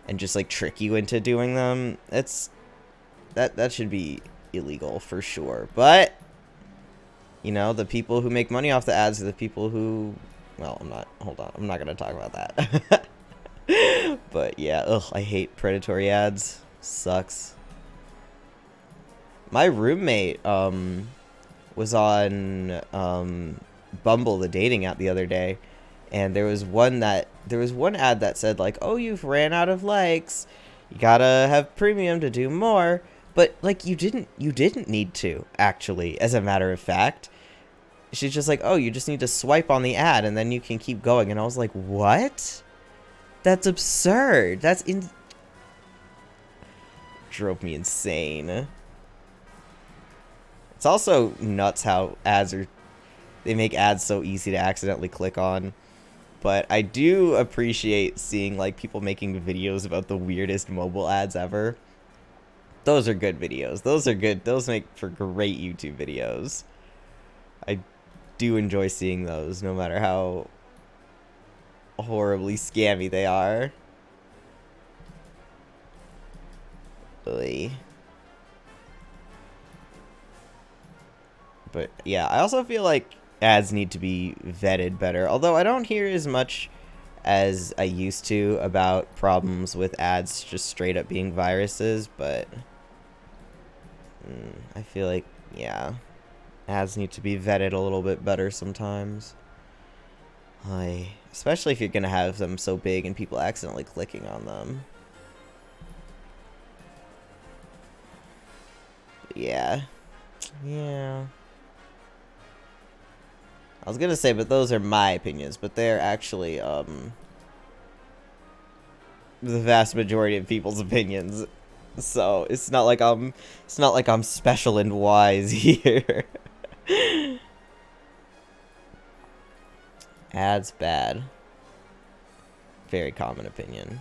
Speaker 1: and just, like, trick you into doing them. That should be illegal for sure. But, the people who make money off the ads are the people who, well, I'm not gonna talk about that. But yeah, I hate predatory ads. Sucks. My roommate was on Bumble, the dating app, the other day, and there was one ad that said, like, "Oh, you've ran out of likes. You gotta have premium to do more." But, like, you didn't need to, actually, as a matter of fact. She's just like, "Oh, you just need to swipe on the ad and then you can keep going." And I was like, "What? That's absurd. Drove me insane." It's also nuts how they make ads so easy to accidentally click on. But I do appreciate seeing, like, people making videos about the weirdest mobile ads ever. Those are good videos. Those are good. Those make for great YouTube videos. I do enjoy seeing those, no matter how horribly scammy they are. Oy. But yeah, I also feel like ads need to be vetted better. Although I don't hear as much as I used to about problems with ads just straight up being viruses, but I feel like, yeah, ads need to be vetted a little bit better sometimes. Especially if you're gonna have them so big and people accidentally clicking on them. But yeah. I was gonna say, but those are my opinions, but they're actually the vast majority of people's opinions. So it's not like I'm special and wise here. Ads bad. Very common opinion.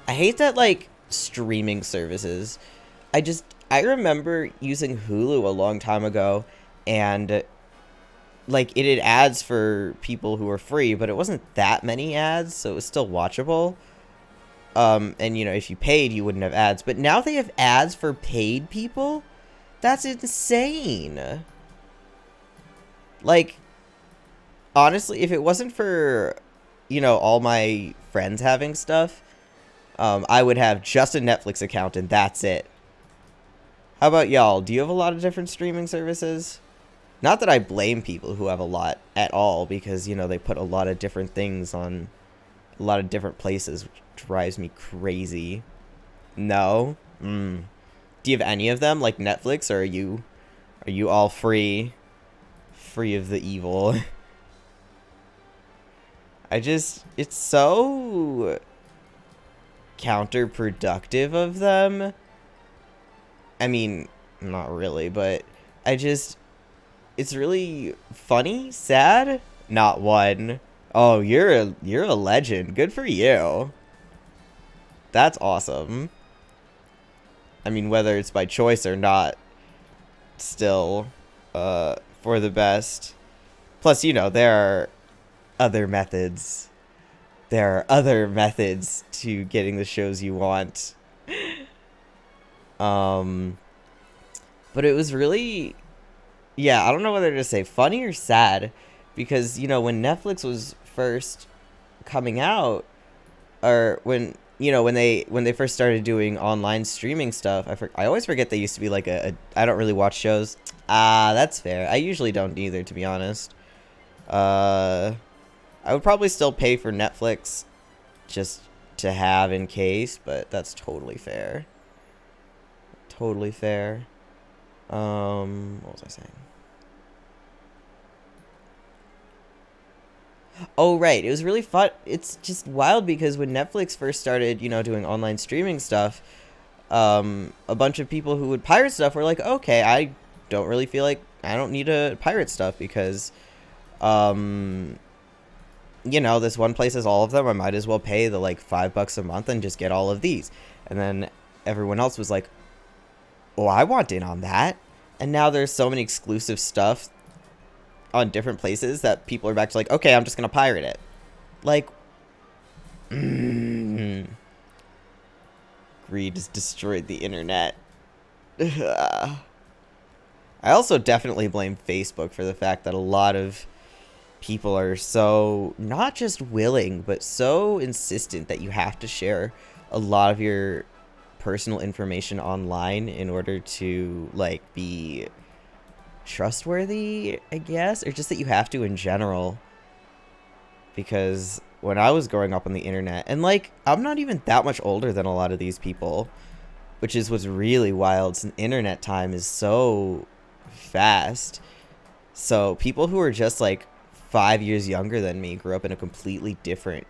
Speaker 1: I hate that, like, streaming services. I remember using Hulu a long time ago, and, like, it had ads for people who were free, but it wasn't that many ads, so it was still watchable. And, if you paid, you wouldn't have ads. But now they have ads for paid people? That's insane. Like, honestly, if it wasn't for, all my friends having stuff, I would have just a Netflix account and that's it. How about y'all? Do you have a lot of different streaming services? Not that I blame people who have a lot at all, because, they put a lot of different things on a lot of different places, which drives me crazy. No? Do you have any of them, like Netflix, or are you all free of the evil? It's so counterproductive of them. I mean, not really, but it's really funny, sad, not one. Oh, you're a legend. Good for you. That's awesome. I mean, whether it's by choice or not, still, for the best. Plus, there are other methods. There are other methods to getting the shows you want. But it was really, yeah, I don't know whether to say funny or sad, because, when Netflix was first coming out, or when they first started doing online streaming stuff, I always forget they used to be like I don't really watch shows. That's fair. I usually don't either, to be honest. I would probably still pay for Netflix just to have in case, but that's totally fair. Totally fair. What was I saying? Oh, right. It was really fun. It's just wild because when Netflix first started, doing online streaming stuff, a bunch of people who would pirate stuff were like, okay, I don't really feel like I don't need to pirate stuff because, um, this one place has all of them. I might as well pay the like $5 a month and just get all of these. And then everyone else was like, oh, I want in on that. And now there's so many exclusive stuff on different places that people are back to like, okay, I'm just going to pirate it. Like, greed has destroyed the internet. I also definitely blame Facebook for the fact that a lot of people are so not just willing, but so insistent that you have to share a lot of your personal information online in order to like be trustworthy, I guess, or just that you have to in general. Because when I was growing up on the internet, and like I'm not even that much older than a lot of these people, which is what's really wild since internet time is so fast. So people who are just like 5 years younger than me grew up in a completely different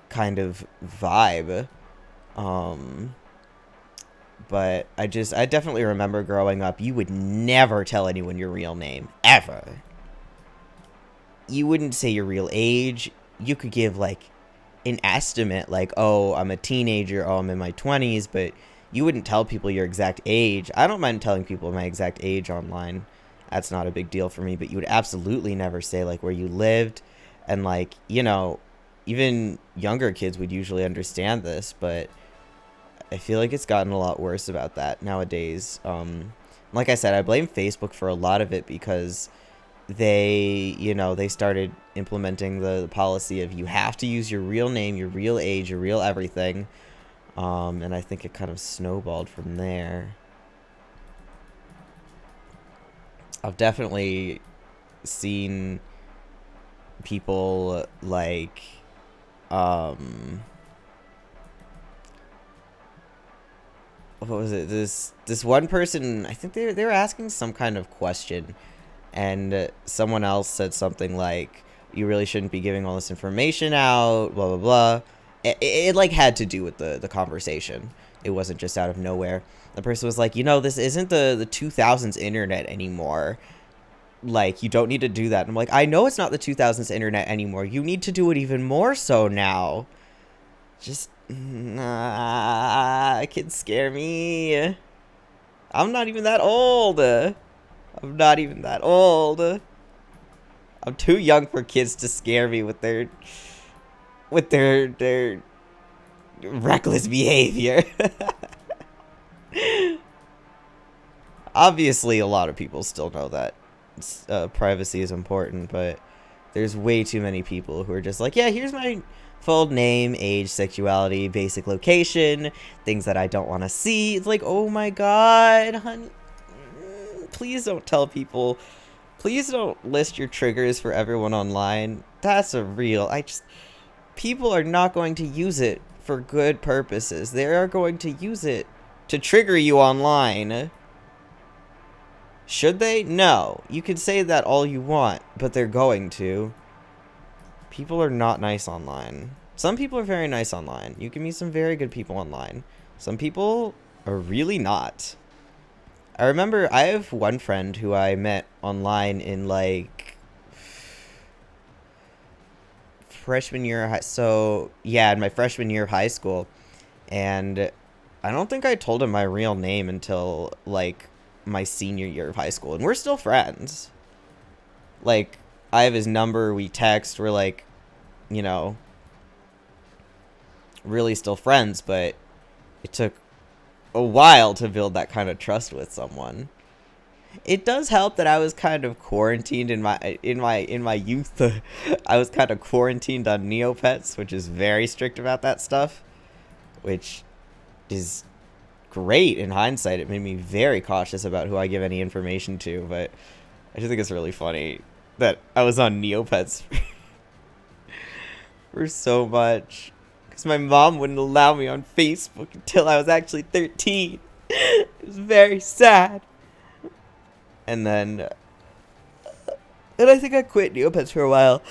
Speaker 1: kind of vibe. But I definitely remember growing up, you would never tell anyone your real name, ever. You wouldn't say your real age. You could give, like, an estimate, like, oh, I'm a teenager, oh, I'm in my 20s, but you wouldn't tell people your exact age. I don't mind telling people my exact age online. That's not a big deal for me, but you would absolutely never say, like, where you lived. And, like, even younger kids would usually understand this, but I feel like it's gotten a lot worse about that nowadays. Like I said, I blame Facebook for a lot of it because they started implementing the policy of you have to use your real name, your real age, your real everything. And I think it kind of snowballed from there. I've definitely seen people like, what was it? This one person, I think they were asking some kind of question, and someone else said something like, "You really shouldn't be giving all this information out." Blah blah blah. It like had to do with the conversation. It wasn't just out of nowhere. The person was like, this isn't the 2000s internet anymore. Like, you don't need to do that. And I'm like, I know it's not the 2000s internet anymore. You need to do it even more so now. Just, kids scare me. I'm not even that old. I'm not even that old. I'm too young for kids to scare me with their reckless behavior. Obviously, a lot of people still know that privacy is important, but there's way too many people who are just like, yeah, here's my full name, age, sexuality, basic location, things that I don't want to see. It's like, oh my god, honey, please don't tell people. Please don't list your triggers for everyone online. That's people are not going to use it for good purposes. They are going to use it to trigger you online. Should they? No. You can say that all you want, but they're going to. People are not nice online. Some people are very nice online. You can meet some very good people online. Some people are really not. I remember I have one friend who I met online in like freshman year of in my freshman year of high school. And I don't think I told him my real name until like my senior year of high school, and we're still friends. Like, I have his number, we text, we're like, really still friends, but it took a while to build that kind of trust with someone. It does help that I was kind of quarantined in my youth. I was kind of quarantined on Neopets, which is very strict about that stuff, which is great in hindsight. It made me very cautious about who I give any information to, but I just think it's really funny that I was on Neopets for so much, because my mom wouldn't allow me on Facebook until I was actually 13. It was very sad. And then, and I think I quit Neopets for a while.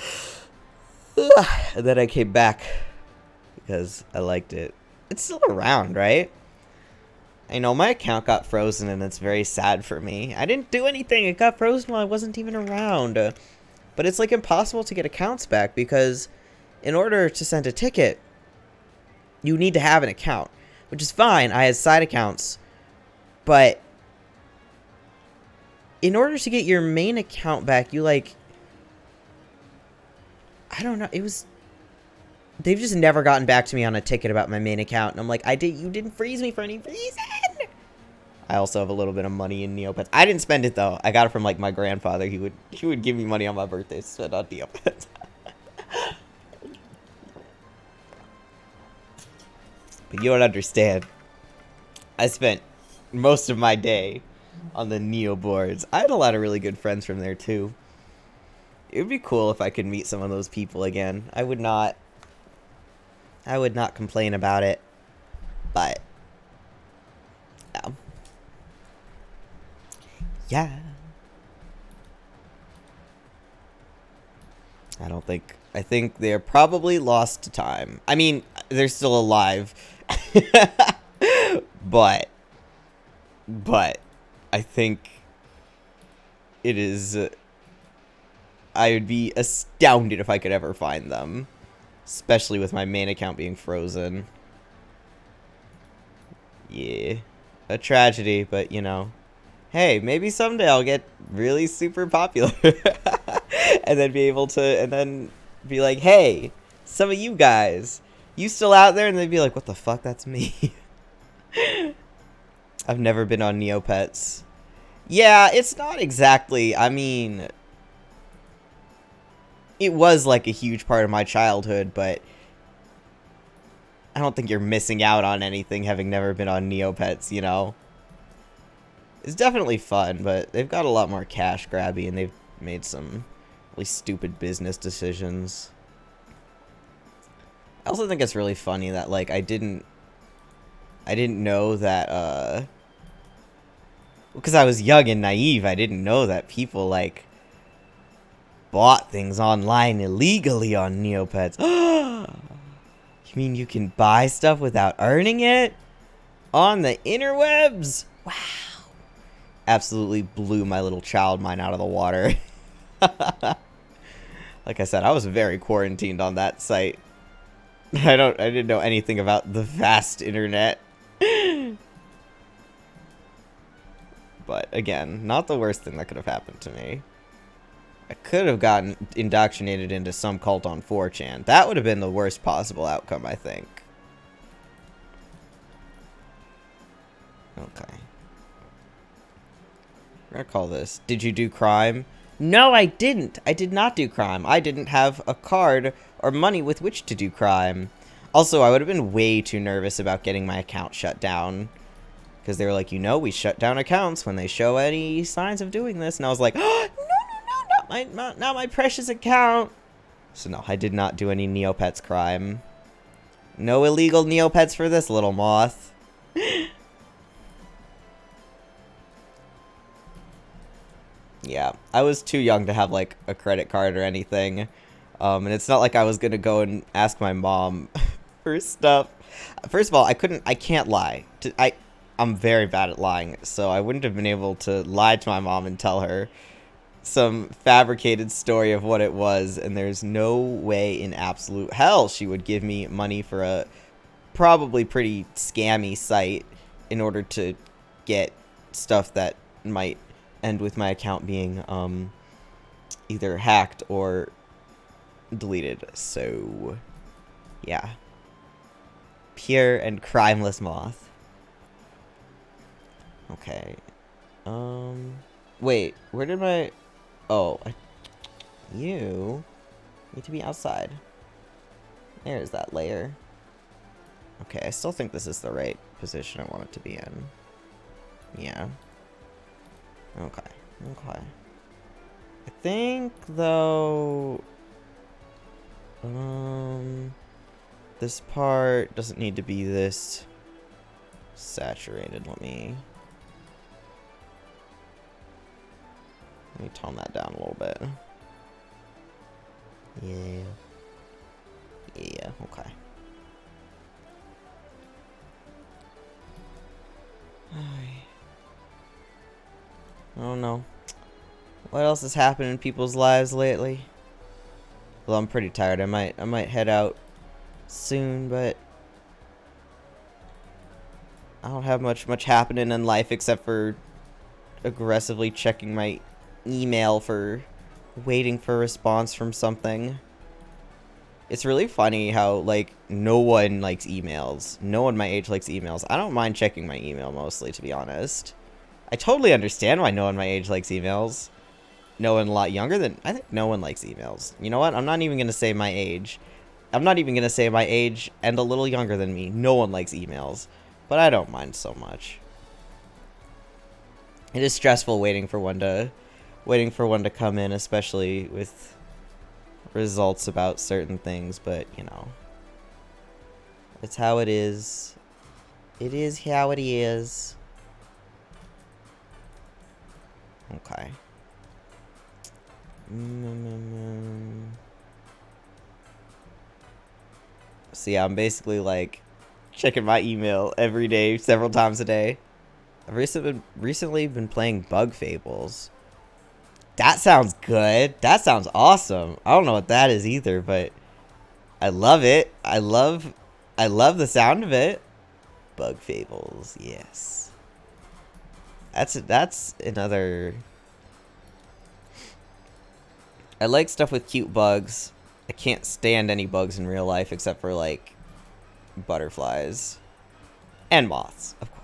Speaker 1: And then I came back because I liked it. It's still around, right? I know my account got frozen and it's very sad for me. I didn't do anything. It got frozen while I wasn't even around. But it's like impossible to get accounts back because in order to send a ticket, you need to have an account, which is fine. I had side accounts, but in order to get your main account back, you like, I don't know. They've just never gotten back to me on a ticket about my main account. And I'm like, you didn't freeze me for any reason. I also have a little bit of money in Neopets. I didn't spend it though. I got it from like my grandfather. He would give me money on my birthday to spend on Neopets. But you don't understand. I spent most of my day on the Neo boards. I had a lot of really good friends from there too. It would be cool if I could meet some of those people again. I would not complain about it. But yeah. Yeah. I think they're probably lost to time. I mean, they're still alive. But I think it is I would be astounded if I could ever find them, especially with my main account being frozen. Yeah, a tragedy, but you know, hey, maybe someday I'll get really super popular and then be able to, and then be like, hey, some of you guys, you still out there? And they'd be like, what the fuck, that's me. I've never been on Neopets. Yeah, it's not exactly, I mean, it was like a huge part of my childhood, but I don't think you're missing out on anything having never been on Neopets, you know? It's definitely fun, but they've got a lot more cash grabby, and they've made some really stupid business decisions. I also think it's really funny that, like, I didn't know that, because I was young and naive, I didn't know that people, like, bought things online illegally on Neopets. You mean you can buy stuff without earning it? On the interwebs? Wow. Absolutely blew my little child mind out of the water. Like I said, I was very quarantined on that site. I didn't know anything about the vast internet. But again, not the worst thing that could have happened to me. I could have gotten indoctrinated into some cult on 4chan. That would have been the worst possible outcome, I think. Okay. We're gonna call this, did you do crime? No, I didn't. I did not do crime. I didn't have a card or money with which to do crime. Also, I would have been way too nervous about getting my account shut down. Because they were like, you know, we shut down accounts when they show any signs of doing this. And I was like, oh, no, not my precious account. So no, I did not do any Neopets crime. No illegal Neopets for this little moth. Yeah, I was too young to have, like, a credit card or anything. And it's not like I was gonna go and ask my mom for stuff. First of all, I can't lie. I'm very bad at lying, so I wouldn't have been able to lie to my mom and tell her some fabricated story of what it was, and there's no way in absolute hell she would give me money for a probably pretty scammy site in order to get stuff that might end with my account being either hacked or deleted. So yeah, pure and crimeless moth. Okay. Wait, where did my... Oh, you need to be outside. There's that layer. Okay, I still think this is the right position I want it to be in. Yeah. Okay. Okay. I think, though... this part doesn't need to be this saturated. Let me tone that down a little bit. Yeah. Yeah, okay. I don't know. What else has happened in people's lives lately? Well, I'm pretty tired. I might head out soon, but I don't have much happening in life except for aggressively checking my email for waiting for a response from something. It's really funny how, like, no one likes emails. No one my age likes emails. I don't mind checking my email mostly, to be honest. I totally understand why no one my age likes emails. No one a lot younger than... I think no one likes emails. You know what? I'm not even going to say my age. I'm not even going to say my age and a little younger than me. No one likes emails. But I don't mind so much. It is stressful waiting for one to come in, especially with results about certain things, but you know, it's how it is. It is how it is. Okay. So yeah, I'm basically like checking my email every day, several times a day. I've recently been playing Bug Fables. That sounds good. That sounds awesome. I don't know what that is either, but I love it. I love the sound of it. Bug Fables, yes. That's another. I like stuff with cute bugs. I can't stand any bugs in real life except for like butterflies and moths, of course.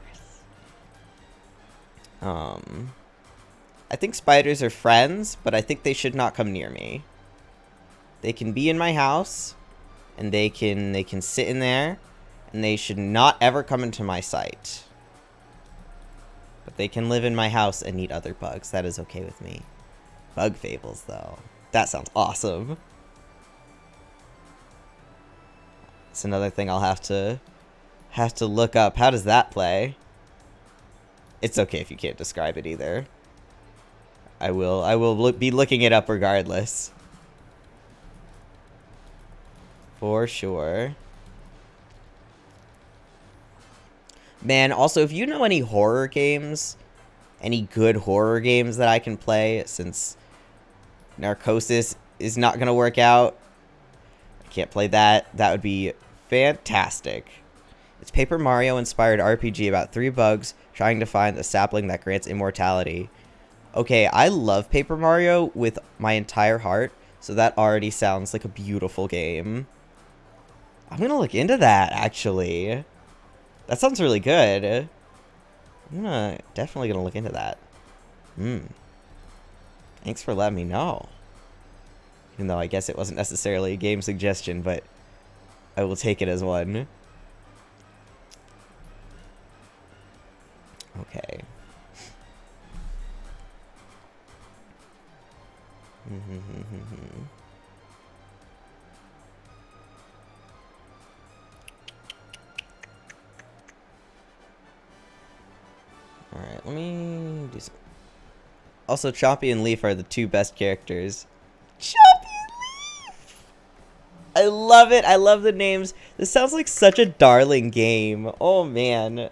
Speaker 1: I think spiders are friends, but I think they should not come near me. They can be in my house, and they can sit in there, and they should not ever come into my sight. But they can live in my house and eat other bugs. That is okay with me. Bug Fables, though. That sounds awesome. It's another thing I'll have to look up. How does that play? It's okay if you can't describe it either. I will be looking it up regardless. For sure. Man, also, if you know any horror games, any good horror games that I can play, since Narcosis is not going to work out, I can't play that. That would be fantastic. It's Paper Mario inspired RPG about 3 bugs trying to find the sapling that grants immortality. Okay, I love Paper Mario with my entire heart, so that already sounds like a beautiful game. I'm gonna look into that, actually. That sounds really good. I'm definitely gonna look into that. Thanks for letting me know. Even though I guess it wasn't necessarily a game suggestion, but I will take it as one. Okay. Alright, let me do some... Also, Choppy and Leaf are the 2 best characters. Choppy and Leaf! I love it. I love the names. This sounds like such a darling game. Oh, man.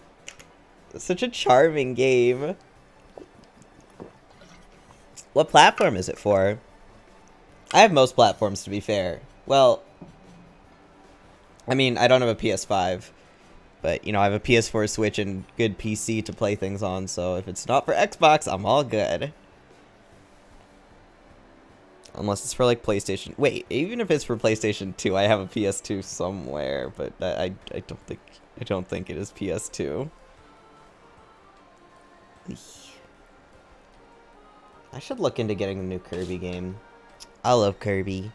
Speaker 1: Such a charming game. What platform is it for? I have most platforms, to be fair. Well, I mean, I don't have a PS5. But, you know, I have a PS4, Switch, and good PC to play things on, so if it's not for Xbox, I'm all good. Unless it's for, like, PlayStation. Wait, even if it's for PlayStation 2, I have a PS2 somewhere, but I don't think it is PS2. I should look into getting a new Kirby game. I love Kirby,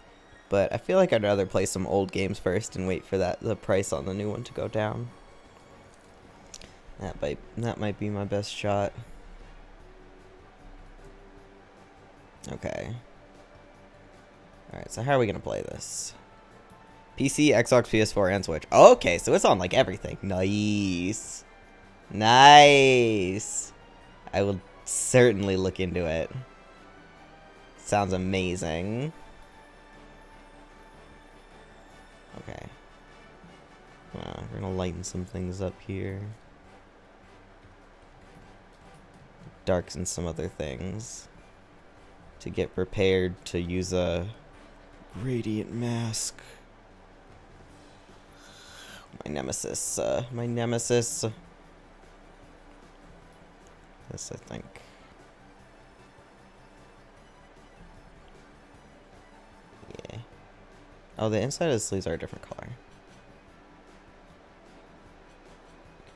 Speaker 1: but I feel like I'd rather play some old games first and wait for the price on the new one to go down. That might be my best shot. Okay. Alright, so how are we gonna play this? PC, Xbox, PS4, and Switch. Okay, so it's on like everything. Nice. Nice. I will certainly look into it. Sounds amazing. Okay. We're gonna lighten some things up here. Darken some other things. To get prepared to use a gradient mask. My nemesis. My nemesis. This, I think. Yeah. Oh, the inside of the sleeves are a different color.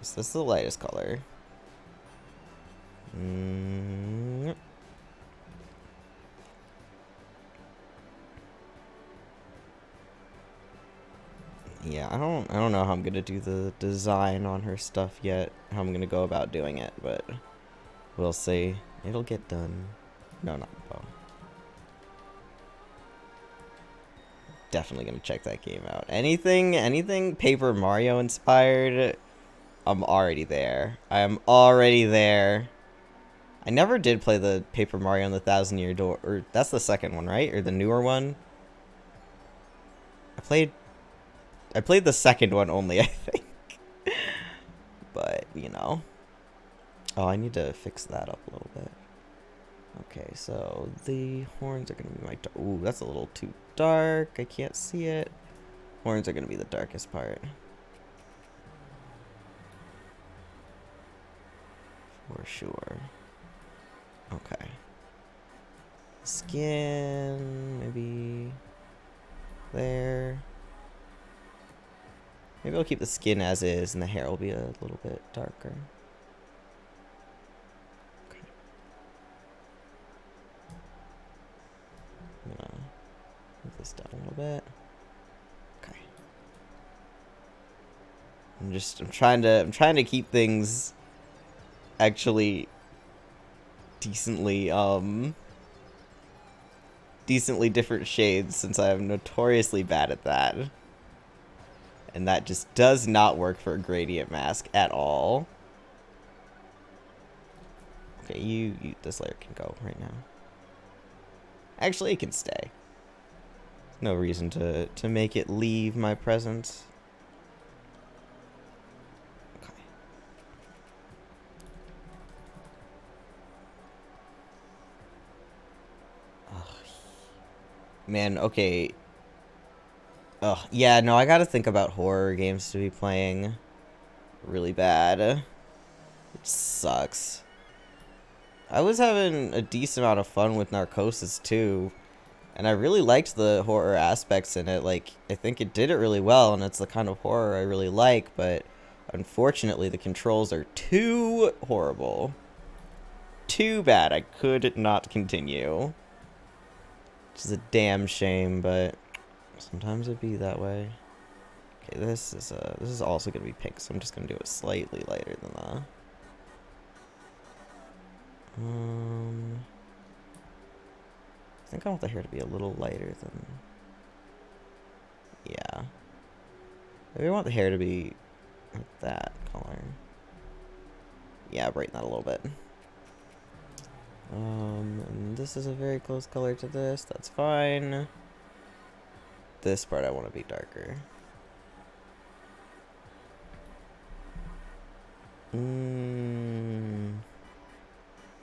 Speaker 1: So this is the lightest color. Yeah, I don't know how I'm gonna do the design on her stuff yet. How I'm gonna go about doing it, but we'll see. It'll get done. No, not oh. Definitely gonna check that game out. Anything Paper Mario inspired, I'm already there. I am already there. I never did play the Paper Mario and the Thousand Year Door, or that's the second one, right? Or the newer one? I played the second one only, I think. But, you know. Oh, I need to fix that up a little bit. Okay, so the horns are going to be my... Ooh, that's a little too dark. I can't see it. Horns are going to be the darkest part. For sure. Okay. Skin, maybe there. Maybe I'll keep the skin as is, and the hair will be a little bit darker. Okay. I'm gonna move this down a little bit. Okay. I'm trying to keep things actually decently different shades, since I am notoriously bad at that. And that just does not work for a gradient mask at all. Okay, this layer can go right now. Actually, it can stay. No reason to make it leave my presence. Okay. Ugh. Man, okay. Oh, yeah, no, I gotta think about horror games to be playing really bad. It sucks. I was having a decent amount of fun with Narcosis, too. And I really liked the horror aspects in it. Like, I think it did it really well, and it's the kind of horror I really like, but unfortunately the controls are too horrible. Too bad. I could not continue. Which is a damn shame, but... sometimes it'd be that way. Okay, this is also gonna be pink, so I'm just gonna do it slightly lighter than that. I think I want the hair to be a little lighter than. Yeah. Maybe I want the hair to be like that color. Yeah, brighten that a little bit. And this is a very close color to this. That's fine. This part I want to be darker.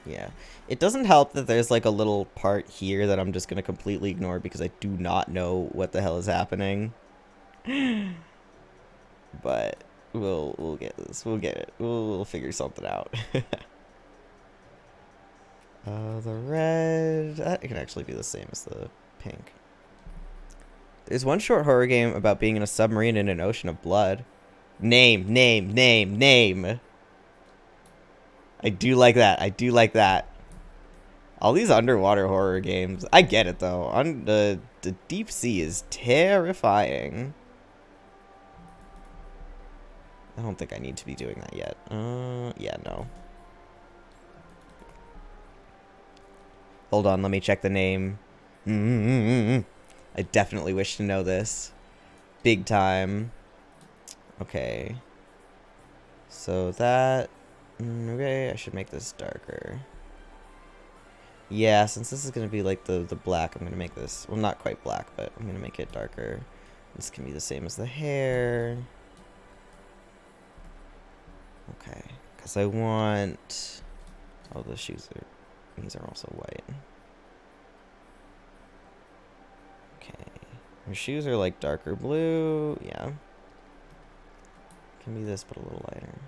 Speaker 1: Yeah. It doesn't help that there's like a little part here that I'm just going to completely ignore because I do not know what the hell is happening. But we'll get this. We'll get it. We'll figure something out. The red, that can actually be the same as the pink. There's one short horror game about being in a submarine in an ocean of blood. Name. I do like that. I do like that. All these underwater horror games. I get it, though. The deep sea is terrifying. I don't think I need to be doing that yet. Yeah, no. Hold on, let me check the name. I definitely wish to know this. Big time. Okay. So that... okay, I should make this darker. Yeah, since this is going to be like the black, I'm going to make this... well, not quite black, but I'm going to make it darker. This can be the same as the hair. Okay, because I want... Oh, the shoes are... These are also white. Okay. Her shoes are like darker blue. Yeah. Can be this, but a little lighter.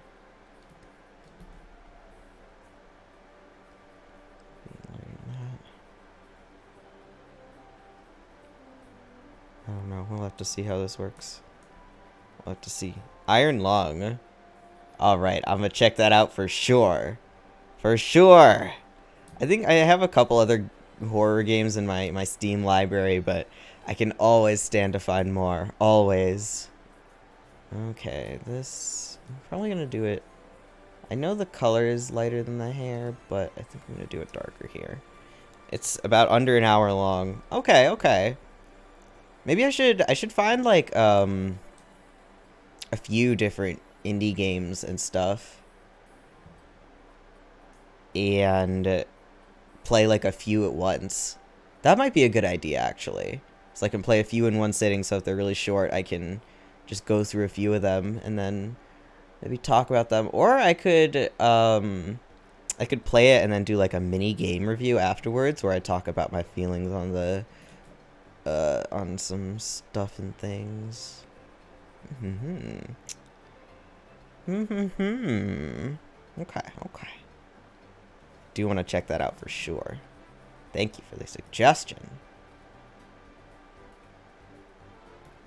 Speaker 1: I don't know. We'll have to see how this works. We'll have to see. Iron Lung. Alright, I'm gonna check that out for sure. For sure! I think I have a couple other horror games in my Steam library, but I can always stand to find more. Always. Okay, this... I'm probably gonna do it... I know the color is lighter than the hair, but I think I'm gonna do it darker here. It's about under an hour long. Okay, okay. Maybe I should find like a few different indie games and stuff, and play like a few at once. That might be a good idea, actually. So I can play a few in one sitting, so if they're really short, I can just go through a few of them and then maybe talk about them. Or I could play it and then do like a mini game review afterwards, where I talk about my feelings on the on some stuff and things. Okay, okay. Do want to check that out for sure. Thank you for the suggestion.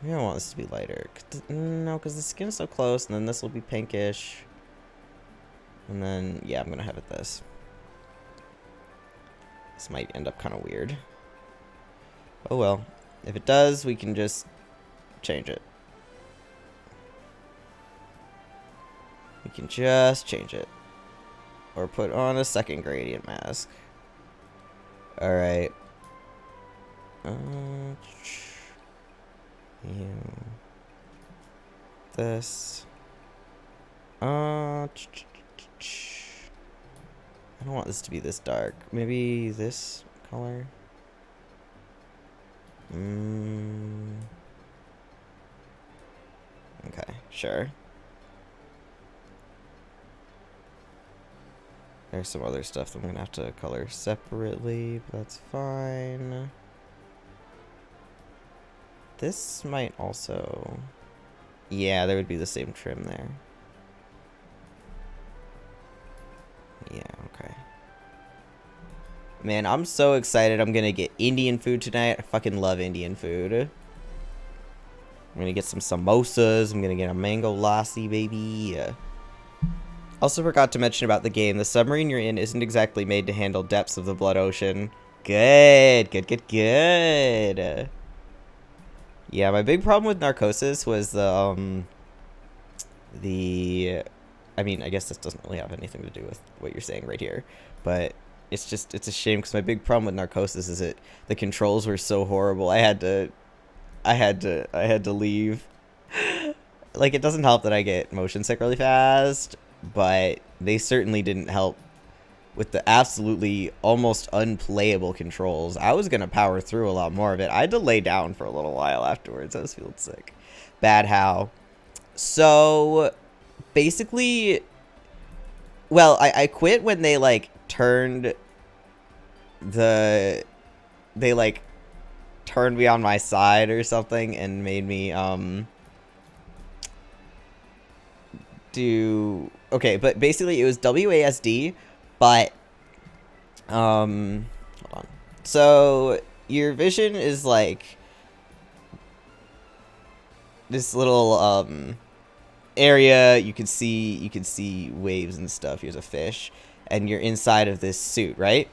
Speaker 1: I don't want this to be lighter. No, because the skin's so close, and then this will be pinkish. And then, yeah, I'm going to have it this. This might end up kind of weird. Oh well. If it does, we can just change it. We can just change it. Or put on a second gradient mask. Alright. This. I don't want this to be this dark. Maybe this color. Okay, sure. There's some other stuff that I'm gonna have to color separately, but that's fine. This might also... Yeah, there would be the same trim there. Yeah, okay. Man, I'm so excited I'm gonna get Indian food tonight. I fucking love Indian food. I'm gonna get some samosas. I'm gonna get a mango lassi, baby. Also forgot to mention about the game. The submarine you're in isn't exactly made to handle depths of the blood ocean. Good, good, good, good. Yeah, my big problem with Narcosis was the I mean, I guess this doesn't really have anything to do with what you're saying right here, but it's just, it's a shame because my big problem with Narcosis is that the controls were so horrible. I had to leave. Like, it doesn't help that I get motion sick really fast, but they certainly didn't help with the absolutely almost unplayable controls. I was gonna power through a lot more of it. I had to lay down for a little while afterwards. I was feeling sick. Bad how. So basically, well, I quit when they like turned me on my side or something and made me do... Okay, but basically it was WASD, but hold on. So your vision is like this little area. You can see waves and stuff. Here's a fish, and you're inside of this suit, right?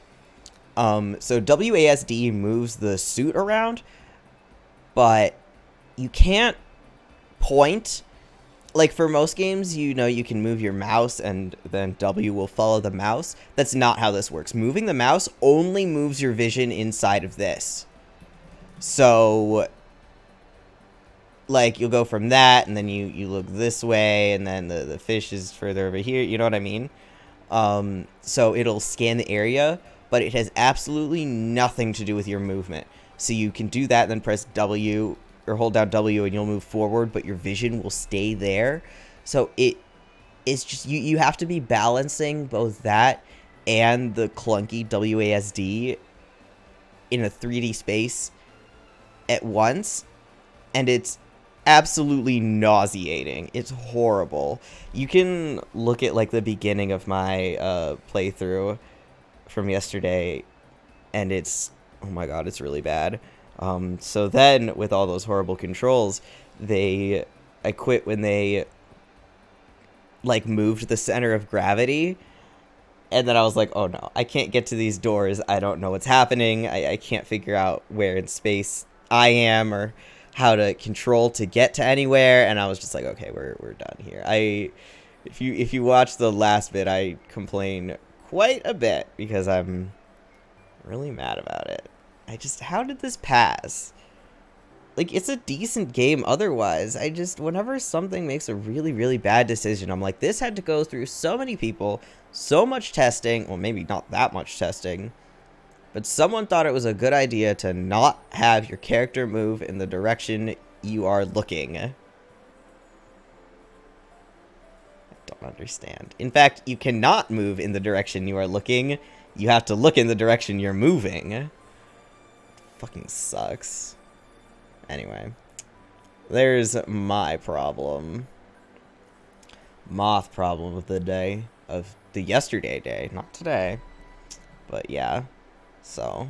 Speaker 1: So WASD moves the suit around, but you can't point. Like, for most games, you know, you can move your mouse and then W will follow the mouse. That's not how this works. Moving the mouse only moves your vision inside of this. So, like, you'll go from that, and then you look this way, and then the fish is further over here. You know what I mean? So it'll scan the area, but it has absolutely nothing to do with your movement. So you can do that, then press W or hold down W and you'll move forward, but your vision will stay there. So it's just you have to be balancing both that and the clunky WASD in a 3D space at once, and it's absolutely nauseating. It's horrible. You can look at like the beginning of my playthrough from yesterday, and it's, oh my god, it's really bad. So then with all those horrible controls, I quit when they like moved the center of gravity, and then I was like, oh no, I can't get to these doors. I don't know what's happening. I can't figure out where in space I am or how to control to get to anywhere. And I was just like, okay, we're done here. If you watch the last bit, I complain quite a bit because I'm really mad about it. How did this pass? Like, it's a decent game otherwise. Whenever something makes a really, really bad decision, I'm like, this had to go through so many people, so much testing, well, maybe not that much testing, but someone thought it was a good idea to not have your character move in the direction you are looking. I don't understand. In fact, you cannot move in the direction you are looking. You have to look in the direction you're moving. It fucking sucks. Anyway, there's my problem. Moth problem of the day. Of the yesterday day. Not today. But yeah. So.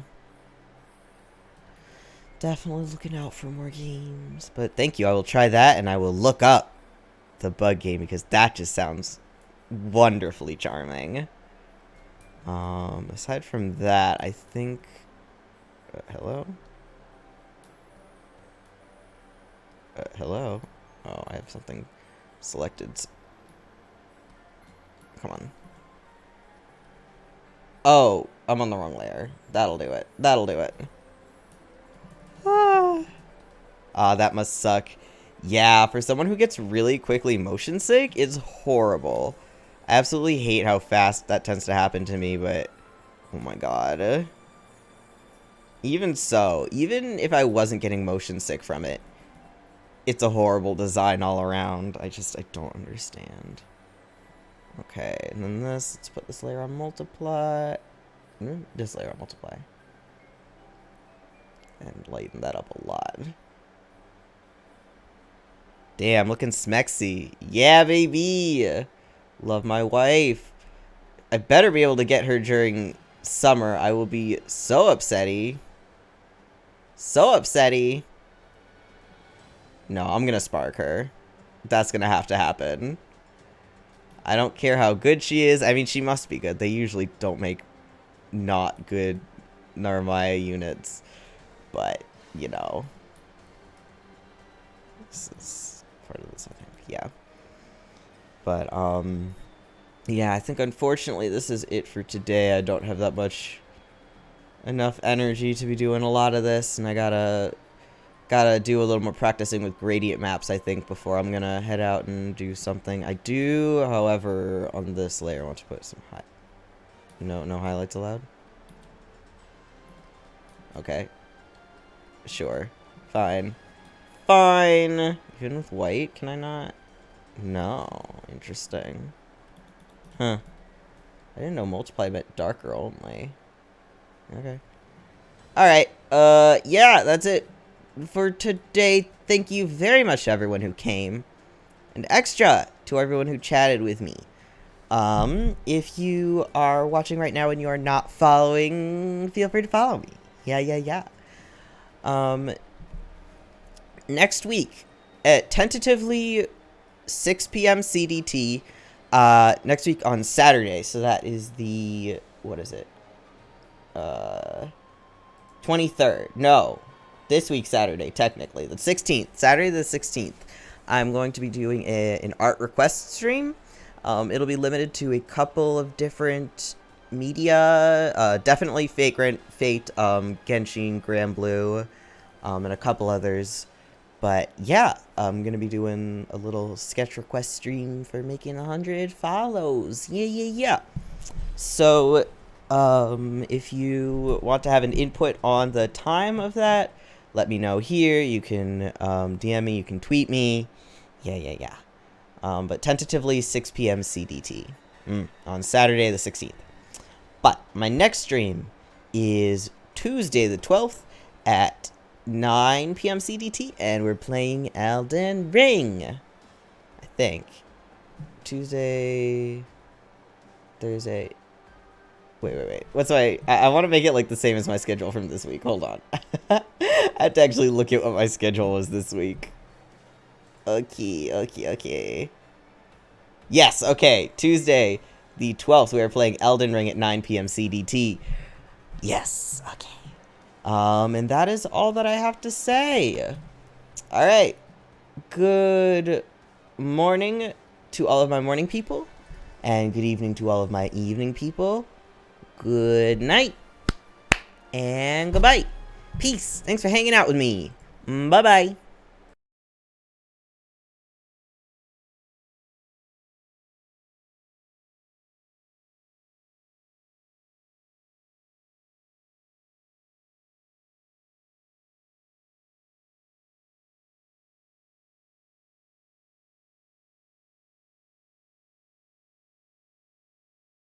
Speaker 1: Definitely looking out for more games. But thank you. I will try that, and I will look up the bug game, because that just sounds wonderfully charming. Aside from that, I think... hello? Hello? Oh, I have something selected. Come on. Oh, I'm on the wrong layer. That'll do it. That'll do it. That must suck. Yeah, for someone who gets really quickly motion sick, it's horrible. I absolutely hate how fast that tends to happen to me, but... oh my god. Even so, even if I wasn't getting motion sick from it, it's a horrible design all around. I don't understand. Okay, and then let's put this layer on multiply. This layer on multiply. And lighten that up a lot. Damn, looking smexy. Yeah, baby! Love my wife. I better be able to get her during summer. I will be so upsetty. So upsetty. No, I'm gonna spark her. That's gonna have to happen. I don't care how good she is. I mean, she must be good. They usually don't make not good naru-nee units. But, you know. This is part of this, I think. Yeah. But, yeah, I think unfortunately this is it for today. I don't have that much enough energy to be doing a lot of this, and I gotta do a little more practicing with gradient maps, I think, before I'm gonna head out and do something. I do, however, on this layer, I want to put some no highlights allowed? Okay. Sure. Fine. Fine! Even with white, can I not? No. Interesting. Huh. I didn't know multiply meant darker only. Okay. Alright, yeah, that's it for today. Thank you very much to everyone who came. And extra to everyone who chatted with me. If you are watching right now and you are not following, feel free to follow me. Yeah. Next week, at tentatively 6 p.m. CDT, next week on Saturday, so that is the, what is it? 23rd. No, this week Saturday, technically, the 16th, Saturday the 16th, I'm going to be doing an art request stream. It'll be limited to a couple of different media, definitely Fate, Genshin, Grand Blue, and a couple others. But yeah, I'm gonna be doing a little sketch request stream for making 100 follows. Yeah. So, if you want to have an input on the time of that, let me know here. You can DM me, you can tweet me. Yeah. But tentatively 6 p.m. CDT on Saturday the 16th. But my next stream is Tuesday the 12th at 9 p.m. CDT, and we're playing Elden Ring. I think. Tuesday, Thursday. Wait. What's I want to make it like the same as my schedule from this week. Hold on. I have to actually look at what my schedule was this week. Okay. Yes, okay. Tuesday, the 12th, we are playing Elden Ring at 9 p.m. CDT. Yes, okay. And that is all that I have to say. All right. Good morning to all of my morning people, and good evening to all of my evening people. Good night, and goodbye. Peace. Thanks for hanging out with me. Bye-bye.